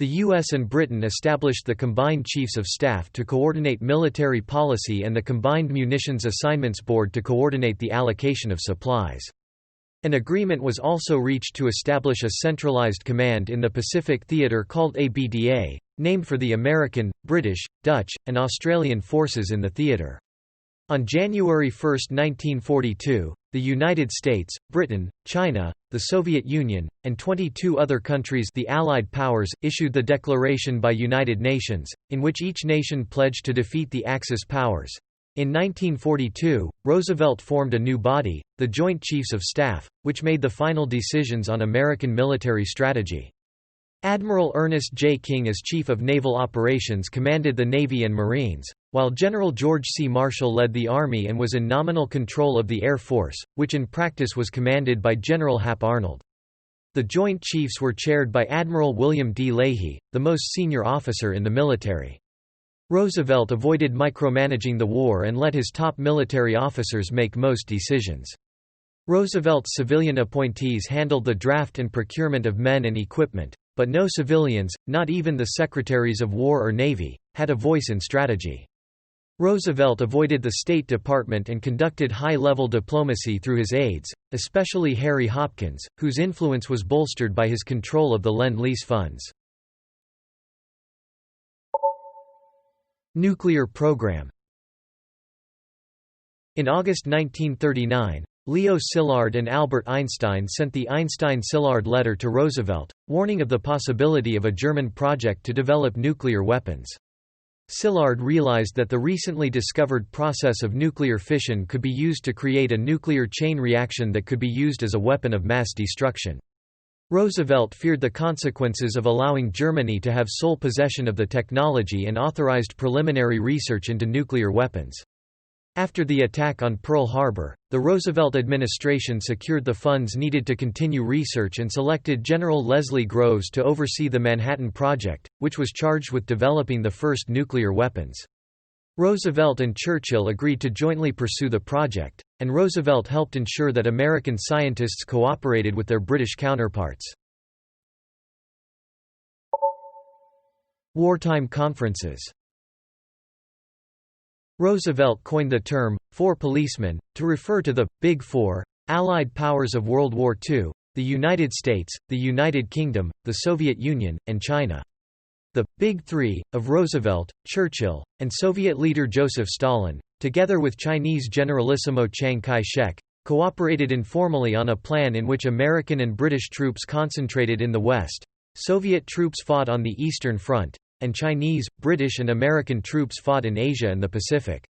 The US and Britain established the Combined Chiefs of Staff to coordinate military policy and the Combined Munitions Assignments Board to coordinate the allocation of supplies. An agreement was also reached to establish a centralized command in the Pacific Theater called ABDA, named for the American, British, Dutch, and Australian forces in the theater. On January 1, 1942, the United States, Britain, China, the Soviet Union, and 22 other countries, the Allied powers, issued the Declaration by United Nations, in which each nation pledged to defeat the Axis powers. In 1942, Roosevelt formed a new body, the Joint Chiefs of Staff, which made the final decisions on American military strategy. Admiral Ernest J. King as Chief of Naval Operations commanded the Navy and Marines, while General George C. Marshall led the Army and was in nominal control of the Air Force, which in practice was commanded by General Hap Arnold. The Joint Chiefs were chaired by Admiral William D. Leahy, the most senior officer in the military. Roosevelt avoided micromanaging the war and let his top military officers make most decisions. Roosevelt's civilian appointees handled the draft and procurement of men and equipment, but no civilians, not even the Secretaries of War or Navy, had a voice in strategy. Roosevelt avoided the State Department and conducted high-level diplomacy through his aides, especially Harry Hopkins, whose influence was bolstered by his control of the Lend-Lease funds. Nuclear program. In August 1939, Leo Szilard and Albert Einstein sent the Einstein-Szilard letter to Roosevelt, warning of the possibility of a German project to develop nuclear weapons. Szilard realized that the recently discovered process of nuclear fission could be used to create a nuclear chain reaction that could be used as a weapon of mass destruction. Roosevelt feared the consequences of allowing Germany to have sole possession of the technology and authorized preliminary research into nuclear weapons. After the attack on Pearl Harbor, the Roosevelt administration secured the funds needed to continue research and selected General Leslie Groves to oversee the Manhattan Project, which was charged with developing the first nuclear weapons. Roosevelt and Churchill agreed to jointly pursue the project, and Roosevelt helped ensure that American scientists cooperated with their British counterparts. Wartime conferences. Roosevelt coined the term, Four Policemen, to refer to the Big Four, Allied powers of World War II, the United States, the United Kingdom, the Soviet Union, and China. The Big Three, of Roosevelt, Churchill, and Soviet leader Joseph Stalin, together with Chinese Generalissimo Chiang Kai-shek, cooperated informally on a plan in which American and British troops concentrated in the West, Soviet troops fought on the Eastern Front, and Chinese, British and American troops fought in Asia and the Pacific.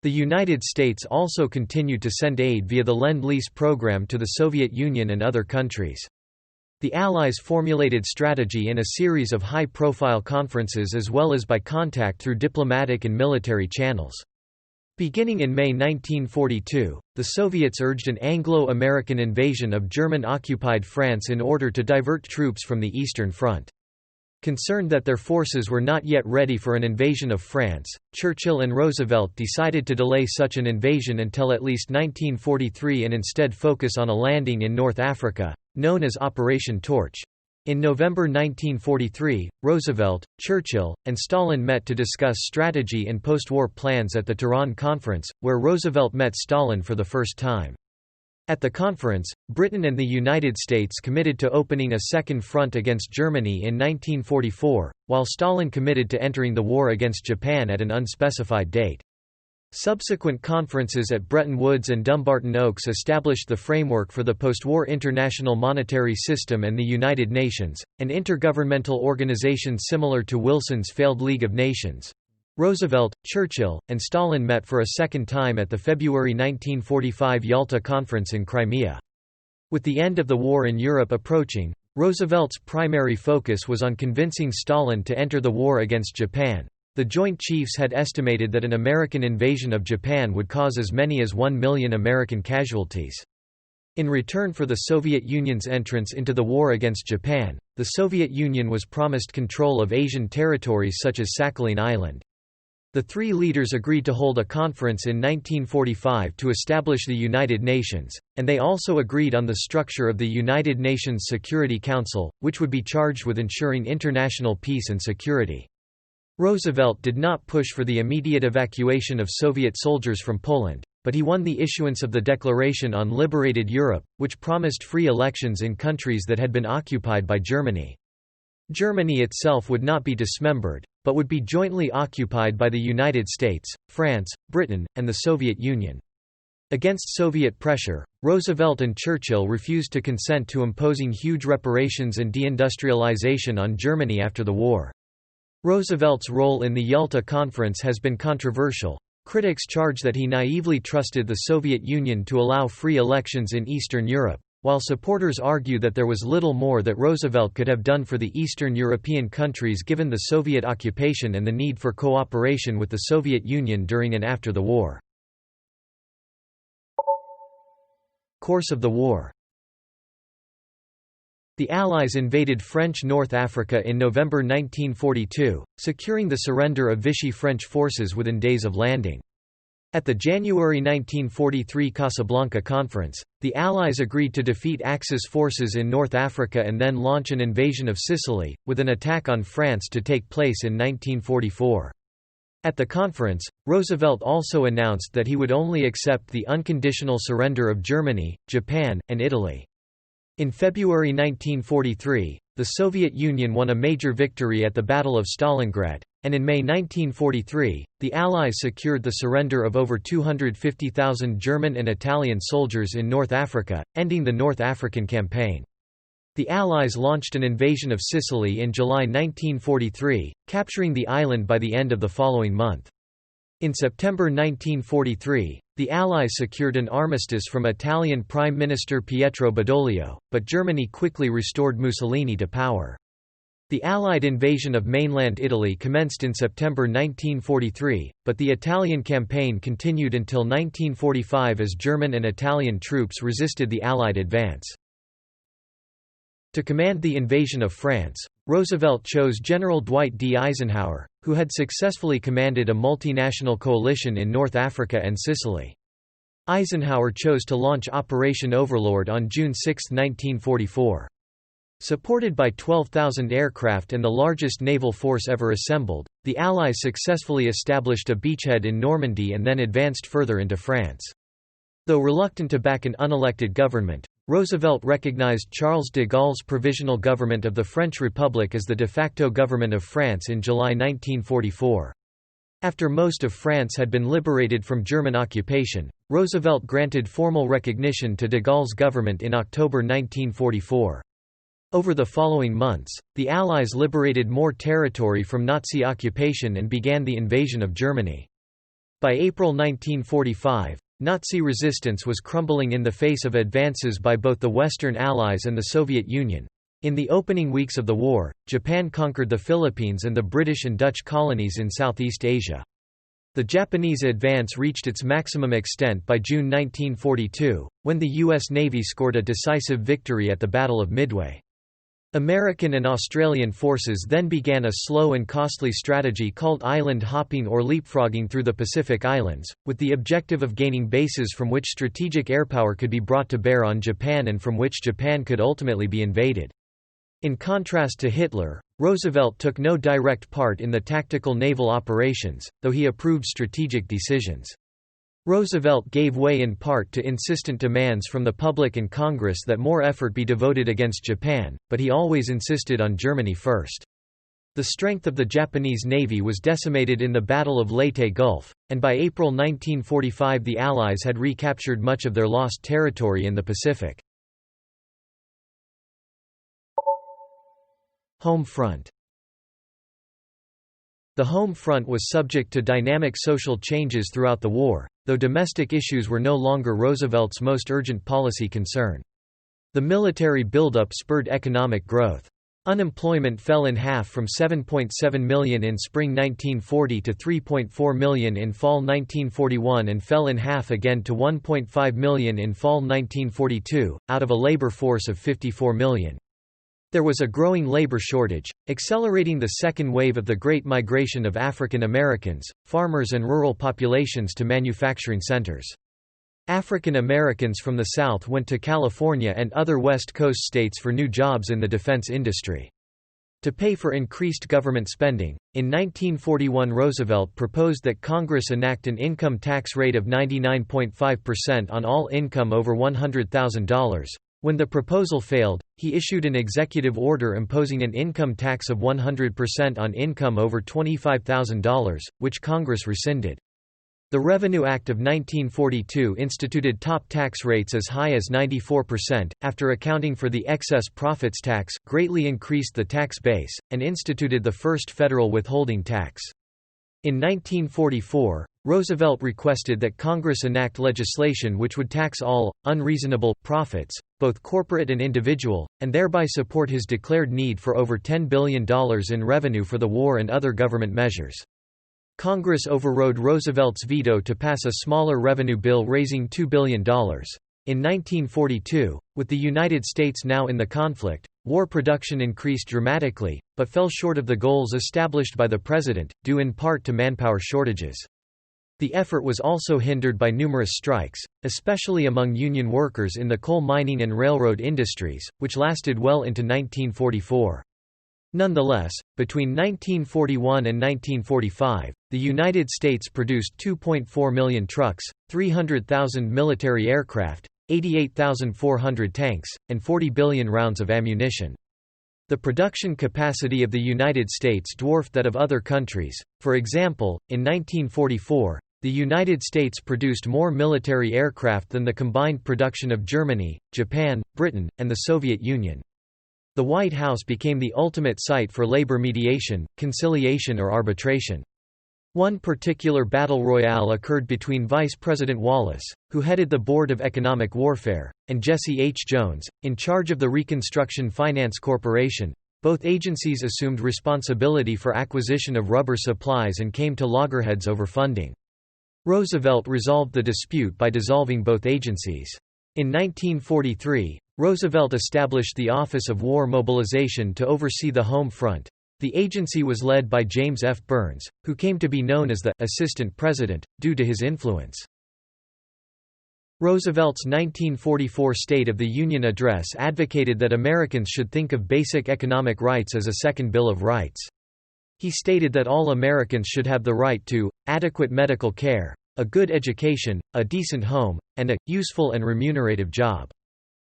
The United States also continued to send aid via the Lend-Lease program to the Soviet Union and other countries. The Allies formulated strategy in a series of high-profile conferences as well as by contact through diplomatic and military channels. Beginning in May 1942, the Soviets urged an Anglo-American invasion of German-occupied France in order to divert troops from the Eastern Front. Concerned that their forces were not yet ready for an invasion of France, Churchill and Roosevelt decided to delay such an invasion until at least 1943 and instead focus on a landing in North Africa, known as Operation Torch. In November 1943, Roosevelt, Churchill, and Stalin met to discuss strategy and post-war plans at the Tehran Conference, where Roosevelt met Stalin for the first time. At the conference, Britain and the United States committed to opening a second front against Germany in 1944, while Stalin committed to entering the war against Japan at an unspecified date. Subsequent conferences at Bretton Woods and Dumbarton Oaks established the framework for the post-war International Monetary System and the United Nations, an intergovernmental organization similar to Wilson's failed League of Nations. Roosevelt, Churchill, and Stalin met for a second time at the February 1945 Yalta Conference in Crimea. With the end of the war in Europe approaching, Roosevelt's primary focus was on convincing Stalin to enter the war against Japan. The Joint Chiefs had estimated that an American invasion of Japan would cause as many as 1 million American casualties. In return for the Soviet Union's entrance into the war against Japan, the Soviet Union was promised control of Asian territories such as Sakhalin Island. The three leaders agreed to hold a conference in 1945 to establish the United Nations, and they also agreed on the structure of the United Nations Security Council, which would be charged with ensuring international peace and security. Roosevelt did not push for the immediate evacuation of Soviet soldiers from Poland, but he won the issuance of the Declaration on Liberated Europe, which promised free elections in countries that had been occupied by Germany. Germany itself would not be dismembered, but would be jointly occupied by the United States, France, Britain, and the Soviet Union. Against Soviet pressure, Roosevelt and Churchill refused to consent to imposing huge reparations and deindustrialization on Germany after the war. Roosevelt's role in the Yalta Conference has been controversial. Critics charge that he naively trusted the Soviet Union to allow free elections in Eastern Europe, while supporters argue that there was little more that Roosevelt could have done for the Eastern European countries given the Soviet occupation and the need for cooperation with the Soviet Union during and after the war. Course of the war. The Allies invaded French North Africa in November 1942, securing the surrender of Vichy French forces within days of landing. At the January 1943 Casablanca Conference, the Allies agreed to defeat Axis forces in North Africa and then launch an invasion of Sicily, with an attack on France to take place in 1944. At the conference, Roosevelt also announced that he would only accept the unconditional surrender of Germany, Japan, and Italy. In February 1943, the Soviet Union won a major victory at the Battle of Stalingrad, and in May 1943, the Allies secured the surrender of over 250,000 German and Italian soldiers in North Africa, ending the North African Campaign. The Allies launched an invasion of Sicily in July 1943, capturing the island by the end of the following month. In September 1943, the Allies secured an armistice from Italian Prime Minister Pietro Badoglio, but Germany quickly restored Mussolini to power. The Allied invasion of mainland Italy commenced in September 1943, but the Italian campaign continued until 1945 as German and Italian troops resisted the Allied advance. To command the invasion of France, Roosevelt chose General Dwight D. Eisenhower, who had successfully commanded a multinational coalition in North Africa and Sicily. Eisenhower chose to launch Operation Overlord on June 6, 1944. Supported by 12,000 aircraft and the largest naval force ever assembled, the Allies successfully established a beachhead in Normandy and then advanced further into France. Though reluctant to back an unelected government, Roosevelt recognized Charles de Gaulle's provisional government of the French Republic as the de facto government of France in July 1944. After most of France had been liberated from German occupation, Roosevelt granted formal recognition to de Gaulle's government in October 1944. Over the following months, the Allies liberated more territory from Nazi occupation and began the invasion of Germany. By April 1945, Nazi resistance was crumbling in the face of advances by both the Western Allies and the Soviet Union. In the opening weeks of the war, Japan conquered the Philippines and the British and Dutch colonies in Southeast Asia. The Japanese advance reached its maximum extent by June 1942, when the U.S. Navy scored a decisive victory at the Battle of Midway. American and Australian forces then began a slow and costly strategy called island hopping or leapfrogging through the Pacific Islands, with the objective of gaining bases from which strategic airpower could be brought to bear on Japan and from which Japan could ultimately be invaded. In contrast to Hitler, Roosevelt took no direct part in the tactical naval operations, though he approved strategic decisions. Roosevelt gave way in part to insistent demands from the public and Congress that more effort be devoted against Japan, but he always insisted on Germany first. The strength of the Japanese Navy was decimated in the Battle of Leyte Gulf, and by April 1945 the Allies had recaptured much of their lost territory in the Pacific. Home front. The home front was subject to dynamic social changes throughout the war, though domestic issues were no longer Roosevelt's most urgent policy concern. The military buildup spurred economic growth. Unemployment fell in half from 7.7 million in spring 1940 to 3.4 million in fall 1941 and fell in half again to 1.5 million in fall 1942, out of a labor force of 54 million. There was a growing labor shortage, accelerating the second wave of the Great Migration of African Americans, farmers and rural populations to manufacturing centers. African Americans from the South went to California and other West Coast states for new jobs in the defense industry. To pay for increased government spending, in 1941 Roosevelt proposed that Congress enact an income tax rate of 99.5% on all income over $100,000. When the proposal failed, he issued an executive order imposing an income tax of 100% on income over $25,000, which Congress rescinded. The Revenue Act of 1942 instituted top tax rates as high as 94%, after accounting for the excess profits tax, greatly increased the tax base, and instituted the first federal withholding tax. In 1944, Roosevelt requested that Congress enact legislation which would tax all unreasonable profits, both corporate and individual, and thereby support his declared need for over $10 billion in revenue for the war and other government measures. Congress overrode Roosevelt's veto to pass a smaller revenue bill raising $2 billion. In 1942, with the United States now in the conflict, war production increased dramatically, but fell short of the goals established by the president, due in part to manpower shortages. The effort was also hindered by numerous strikes, especially among union workers in the coal mining and railroad industries, which lasted well into 1944. Nonetheless, between 1941 and 1945, the United States produced 2.4 million trucks, 300,000 military aircraft, 88,400 tanks, and 40 billion rounds of ammunition. The production capacity of the United States dwarfed that of other countries. For example, in 1944, the United States produced more military aircraft than the combined production of Germany, Japan, Britain, and the Soviet Union. The White House became the ultimate site for labor mediation, conciliation or arbitration. One particular battle royale occurred between Vice President Wallace, who headed the Board of Economic Warfare, and Jesse H. Jones, in charge of the Reconstruction Finance Corporation. Both agencies assumed responsibility for acquisition of rubber supplies and came to loggerheads over funding. Roosevelt resolved the dispute by dissolving both agencies. In 1943, Roosevelt established the Office of War Mobilization to oversee the home front. The agency was led by James F. Burns, who came to be known as the «assistant president», due to his influence. Roosevelt's 1944 State of the Union address advocated that Americans should think of basic economic rights as a second Bill of Rights. He stated that all Americans should have the right to adequate medical care, a good education, a decent home, and a useful and remunerative job.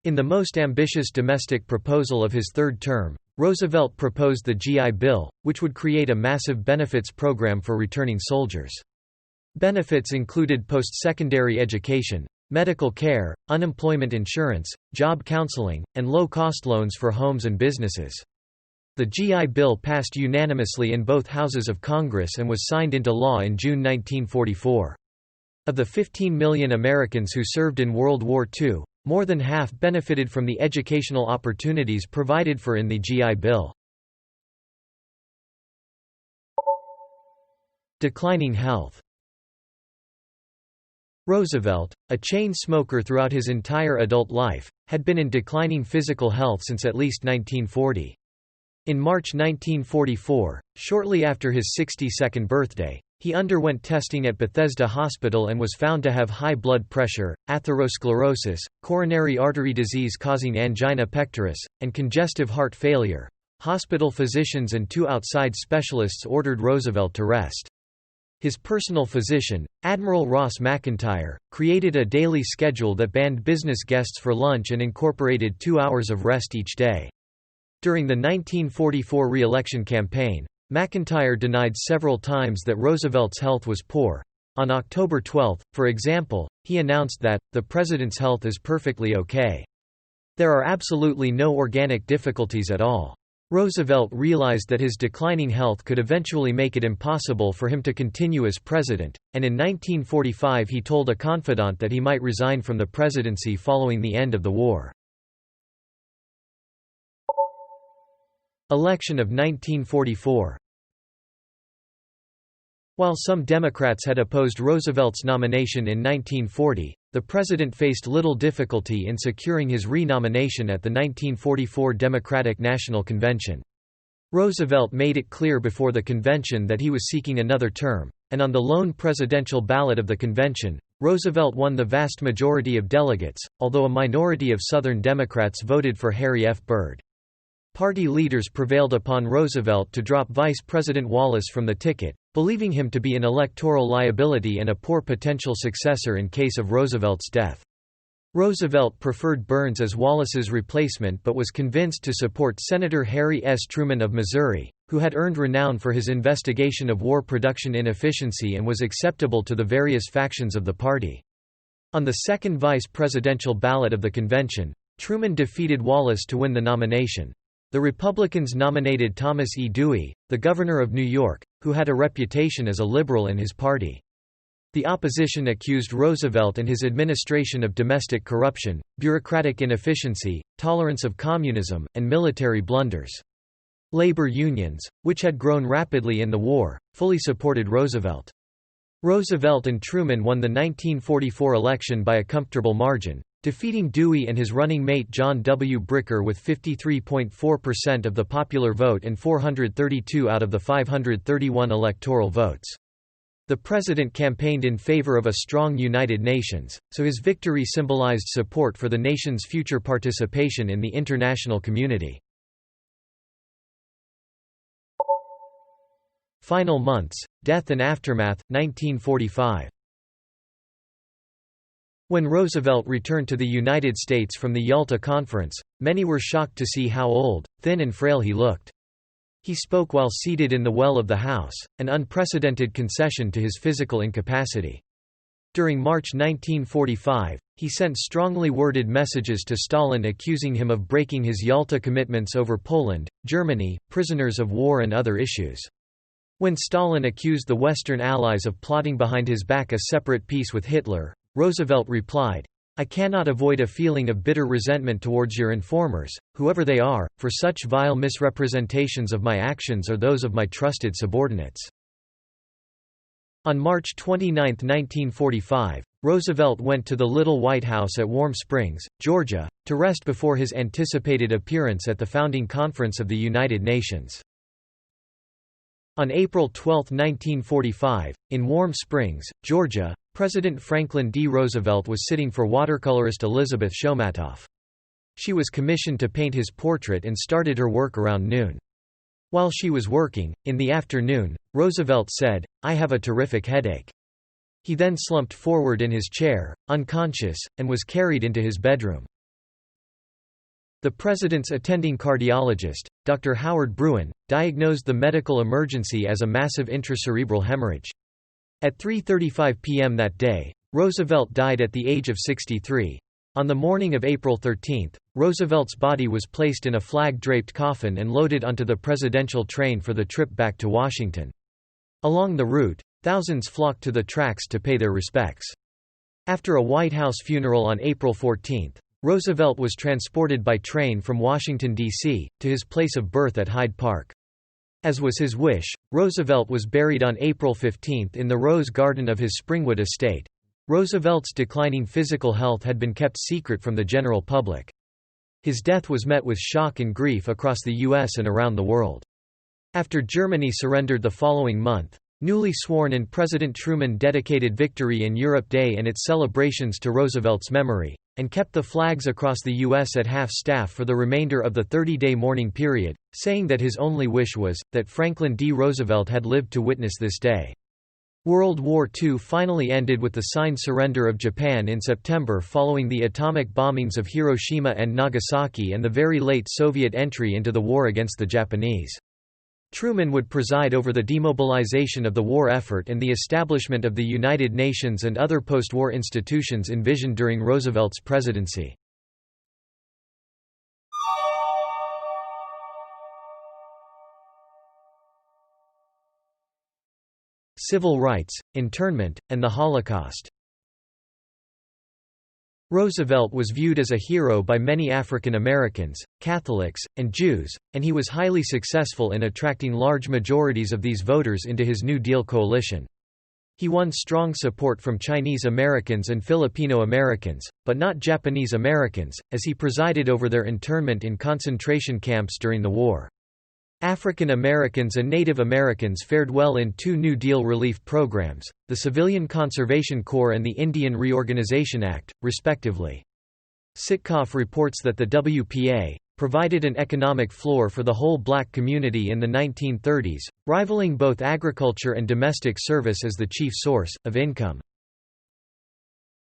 In the most ambitious domestic proposal of his third term, Roosevelt proposed the GI Bill, which would create a massive benefits program for returning soldiers. Benefits included post-secondary education, medical care, unemployment insurance, job counseling, and low-cost loans for homes and businesses. The GI Bill passed unanimously in both houses of Congress and was signed into law in June 1944. Of the 15 million Americans who served in World War II, more than half benefited from the educational opportunities provided for in the GI Bill. Declining health. Roosevelt, a chain smoker throughout his entire adult life, had been in declining physical health since at least 1940. In March 1944, shortly after his 62nd birthday, he underwent testing at Bethesda Hospital and was found to have high blood pressure, atherosclerosis, coronary artery disease causing angina pectoris, and congestive heart failure. Hospital physicians and 2 outside specialists ordered Roosevelt to rest. His personal physician, Admiral Ross McIntyre, created a daily schedule that banned business guests for lunch and incorporated 2 hours of rest each day. During the 1944 re-election campaign, McIntyre denied several times that Roosevelt's health was poor. On October 12, for example, he announced that, "The president's health is perfectly okay. There are absolutely no organic difficulties at all." Roosevelt realized that his declining health could eventually make it impossible for him to continue as president, and in 1945 he told a confidant that he might resign from the presidency following the end of the war. Election of 1944. While some Democrats had opposed Roosevelt's nomination in 1940, the president faced little difficulty in securing his re-nomination at the 1944 Democratic National Convention. Roosevelt made it clear before the convention that he was seeking another term, and on the lone presidential ballot of the convention, Roosevelt won the vast majority of delegates, although a minority of Southern Democrats voted for Harry F. Byrd. Party leaders prevailed upon Roosevelt to drop Vice President Wallace from the ticket, believing him to be an electoral liability and a poor potential successor in case of Roosevelt's death. Roosevelt preferred Burns as Wallace's replacement but was convinced to support Senator Harry S. Truman of Missouri, who had earned renown for his investigation of war production inefficiency and was acceptable to the various factions of the party. On the second vice presidential ballot of the convention, Truman defeated Wallace to win the nomination. The Republicans nominated Thomas E. Dewey, the governor of New York, who had a reputation as a liberal in his party. The opposition accused Roosevelt and his administration of domestic corruption, bureaucratic inefficiency, tolerance of communism, and military blunders. Labor unions, which had grown rapidly in the war, fully supported Roosevelt. Roosevelt and Truman won the 1944 election by a comfortable margin, defeating Dewey and his running mate John W. Bricker with 53.4% of the popular vote and 432 out of the 531 electoral votes. The president campaigned in favor of a strong United Nations, so his victory symbolized support for the nation's future participation in the international community. Final months, death and aftermath, 1945. When Roosevelt returned to the United States from the Yalta Conference, many were shocked to see how old, thin and frail he looked. He spoke while seated in the well of the House, an unprecedented concession to his physical incapacity. During March 1945, he sent strongly worded messages to Stalin accusing him of breaking his Yalta commitments over Poland, Germany, prisoners of war and other issues. When Stalin accused the Western Allies of plotting behind his back a separate peace with Hitler, Roosevelt replied, "I cannot avoid a feeling of bitter resentment towards your informers, whoever they are, for such vile misrepresentations of my actions or those of my trusted subordinates." On March 29, 1945, Roosevelt went to the Little White House at Warm Springs, Georgia, to rest before his anticipated appearance at the founding conference of the United Nations. On April 12, 1945, in Warm Springs, Georgia, President Franklin D. Roosevelt was sitting for watercolorist Elizabeth Shomatoff. She was commissioned to paint his portrait and started her work around noon. While she was working, in the afternoon, Roosevelt said, "I have a terrific headache." He then slumped forward in his chair, unconscious, and was carried into his bedroom. The president's attending cardiologist, Dr. Howard Bruin, diagnosed the medical emergency as a massive intracerebral hemorrhage. At 3:35 p.m. that day, Roosevelt died at the age of 63. On the morning of April 13, Roosevelt's body was placed in a flag-draped coffin and loaded onto the presidential train for the trip back to Washington. Along the route, thousands flocked to the tracks to pay their respects. After a White House funeral on April 14, Roosevelt was transported by train from Washington, D.C., to his place of birth at Hyde Park. As was his wish, Roosevelt was buried on April 15 in the Rose Garden of his Springwood estate. Roosevelt's declining physical health had been kept secret from the general public. His death was met with shock and grief across the U.S. and around the world. After Germany surrendered the following month, newly sworn-in President Truman dedicated Victory in Europe Day and its celebrations to Roosevelt's memory, and kept the flags across the U.S. at half-staff for the remainder of the 30-day mourning period, saying that his only wish was, that Franklin D. Roosevelt had lived to witness this day. World War II finally ended with the signed surrender of Japan in September following the atomic bombings of Hiroshima and Nagasaki and the very late Soviet entry into the war against the Japanese. Truman would preside over the demobilization of the war effort and the establishment of the United Nations and other post-war institutions envisioned during Roosevelt's presidency. Civil rights, internment, and the Holocaust. Roosevelt was viewed as a hero by many African Americans, Catholics, and Jews, and he was highly successful in attracting large majorities of these voters into his New Deal coalition. He won strong support from Chinese Americans and Filipino Americans, but not Japanese Americans, as he presided over their internment in concentration camps during the war. African Americans and Native Americans fared well in two New Deal relief programs, the Civilian Conservation Corps and the Indian Reorganization Act, respectively. Sitkoff reports that the WPA provided an economic floor for the whole black community in the 1930s, rivaling both agriculture and domestic service as the chief source of income.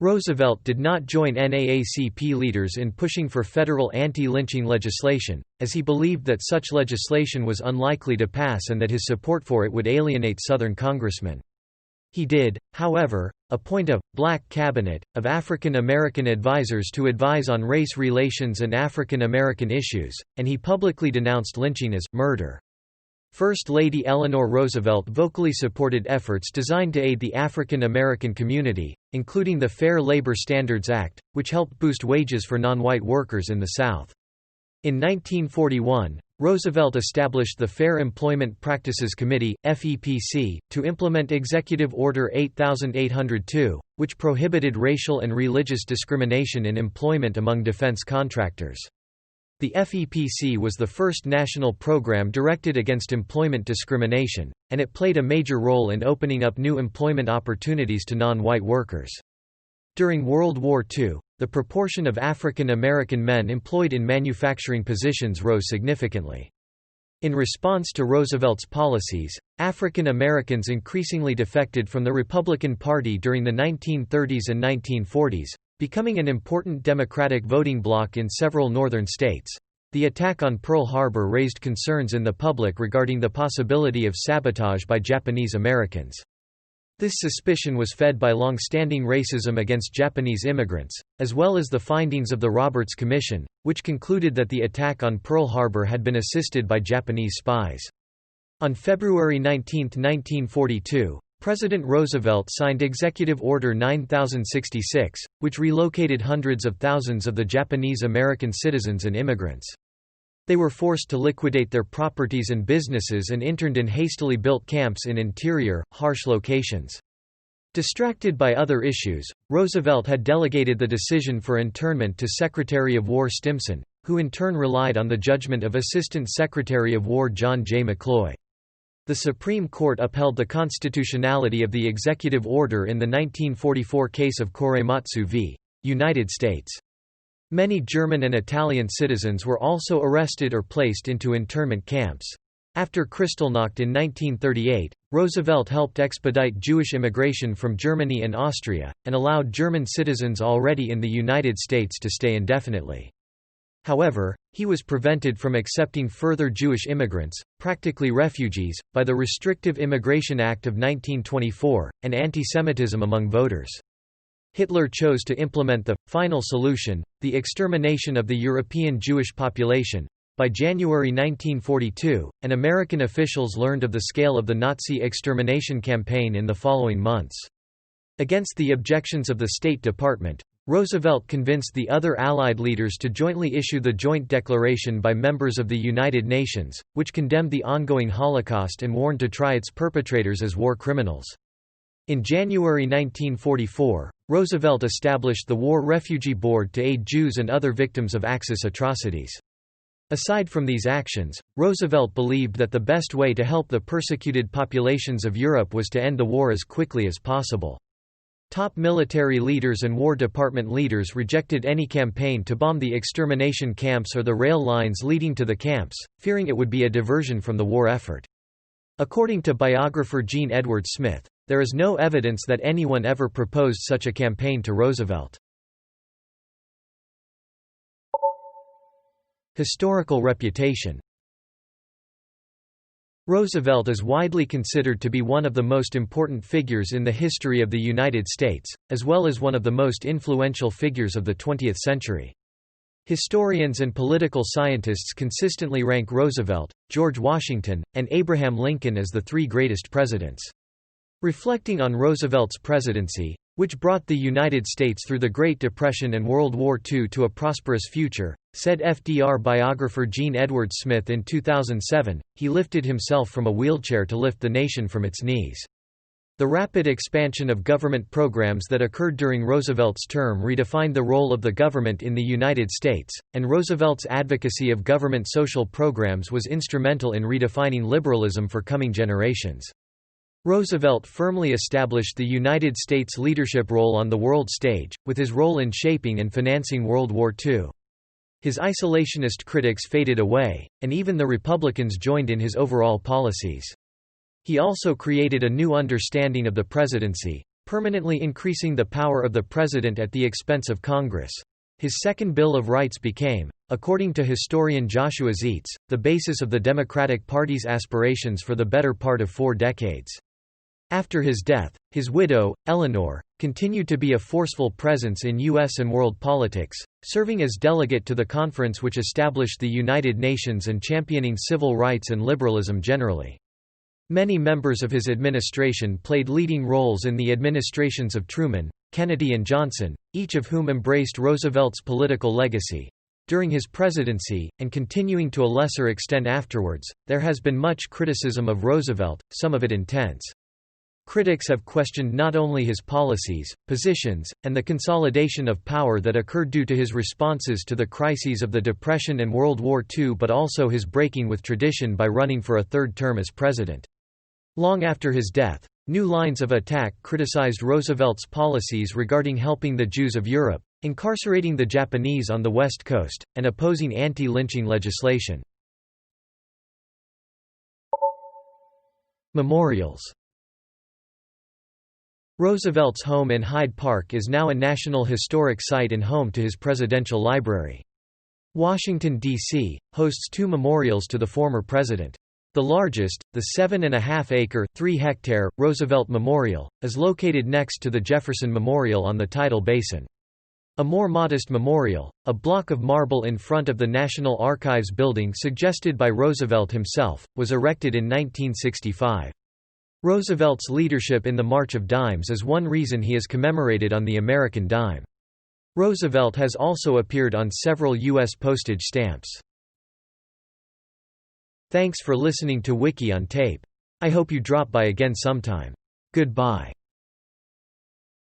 Roosevelt did not join NAACP leaders in pushing for federal anti-lynching legislation, as he believed that such legislation was unlikely to pass and that his support for it would alienate Southern congressmen. He did, however, appoint a «black cabinet» of African American advisors to advise on race relations and African American issues, and he publicly denounced lynching as «murder». First Lady Eleanor Roosevelt vocally supported efforts designed to aid the African American community, including the Fair Labor Standards Act, which helped boost wages for non-white workers in the South. In 1941, Roosevelt established the Fair Employment Practices Committee (FEPC) to implement Executive Order 8802, which prohibited racial and religious discrimination in employment among defense contractors. The FEPC was the first national program directed against employment discrimination, and it played a major role in opening up new employment opportunities to non-white workers. During World War II, the proportion of African American men employed in manufacturing positions rose significantly. In response to Roosevelt's policies, African Americans increasingly defected from the Republican Party during the 1930s and 1940s, becoming an important Democratic voting bloc in several northern states. The attack on Pearl Harbor raised concerns in the public regarding the possibility of sabotage by Japanese Americans. This suspicion was fed by long-standing racism against Japanese immigrants, as well as the findings of the Roberts Commission, which concluded that the attack on Pearl Harbor had been assisted by Japanese spies. On February 19, 1942, President Roosevelt signed Executive Order 9066, which relocated hundreds of thousands of the Japanese American citizens and immigrants. They were forced to liquidate their properties and businesses and interned in hastily built camps in interior, harsh locations. Distracted by other issues, Roosevelt had delegated the decision for internment to Secretary of War Stimson, who in turn relied on the judgment of Assistant Secretary of War John J. McCloy. The Supreme Court upheld the constitutionality of the executive order in the 1944 case of Korematsu v. United States. Many German and Italian citizens were also arrested or placed into internment camps. After Kristallnacht in 1938, Roosevelt helped expedite Jewish immigration from Germany and Austria, and allowed German citizens already in the United States to stay indefinitely. However, he was prevented from accepting further Jewish immigrants, practically refugees, by the Restrictive Immigration Act of 1924, and anti-Semitism among voters. Hitler chose to implement the final solution, the extermination of the European Jewish population. By January 1942, and American officials learned of the scale of the Nazi extermination campaign in the following months. Against the objections of the State Department, Roosevelt convinced the other Allied leaders to jointly issue the Joint Declaration by members of the United Nations, which condemned the ongoing Holocaust and warned to try its perpetrators as war criminals. In January 1944, Roosevelt established the War Refugee Board to aid Jews and other victims of Axis atrocities. Aside from these actions, Roosevelt believed that the best way to help the persecuted populations of Europe was to end the war as quickly as possible. Top military leaders and War Department leaders rejected any campaign to bomb the extermination camps or the rail lines leading to the camps, fearing it would be a diversion from the war effort. According to biographer Gene Edward Smith, there is no evidence that anyone ever proposed such a campaign to Roosevelt. Historical reputation. Roosevelt is widely considered to be one of the most important figures in the history of the United States, as well as one of the most influential figures of the 20th century. Historians and political scientists consistently rank Roosevelt, George Washington, and Abraham Lincoln as the three greatest presidents. Reflecting on Roosevelt's presidency, which brought the United States through the Great Depression and World War II to a prosperous future, said FDR biographer Gene Edward Smith in 2007. He lifted himself from a wheelchair to lift the nation from its knees. The rapid expansion of government programs that occurred during Roosevelt's term redefined the role of the government in the United States, and Roosevelt's advocacy of government social programs was instrumental in redefining liberalism for coming generations. Roosevelt firmly established the United States' leadership role on the world stage, with his role in shaping and financing World War II. His isolationist critics faded away, and even the Republicans joined in his overall policies. He also created a new understanding of the presidency, permanently increasing the power of the president at the expense of Congress. His Second Bill of Rights became, according to historian Joshua Zeitz, the basis of the Democratic Party's aspirations for the better part of 4 decades. After his death, his widow, Eleanor, continued to be a forceful presence in U.S. and world politics, serving as delegate to the conference which established the United Nations and championing civil rights and liberalism generally. Many members of his administration played leading roles in the administrations of Truman, Kennedy and Johnson, each of whom embraced Roosevelt's political legacy. During his presidency, and continuing to a lesser extent afterwards, there has been much criticism of Roosevelt, some of it intense. Critics have questioned not only his policies, positions, and the consolidation of power that occurred due to his responses to the crises of the Depression and World War II, but also his breaking with tradition by running for a third term as president. Long after his death, new lines of attack criticized Roosevelt's policies regarding helping the Jews of Europe, incarcerating the Japanese on the West Coast, and opposing anti-lynching legislation. Memorials. Roosevelt's home in Hyde Park is now a National Historic Site and home to his presidential library. Washington, D.C., hosts 2 memorials to the former president. The largest, the 7.5-acre (3-hectare) Roosevelt Memorial, is located next to the Jefferson Memorial on the tidal basin. A more modest memorial, a block of marble in front of the National Archives building suggested by Roosevelt himself, was erected in 1965. Roosevelt's leadership in the March of Dimes is one reason he is commemorated on the American dime. Roosevelt has also appeared on several U.S. postage stamps. Thanks for listening to Wiki-On-Tape. I hope you drop by again sometime. Goodbye.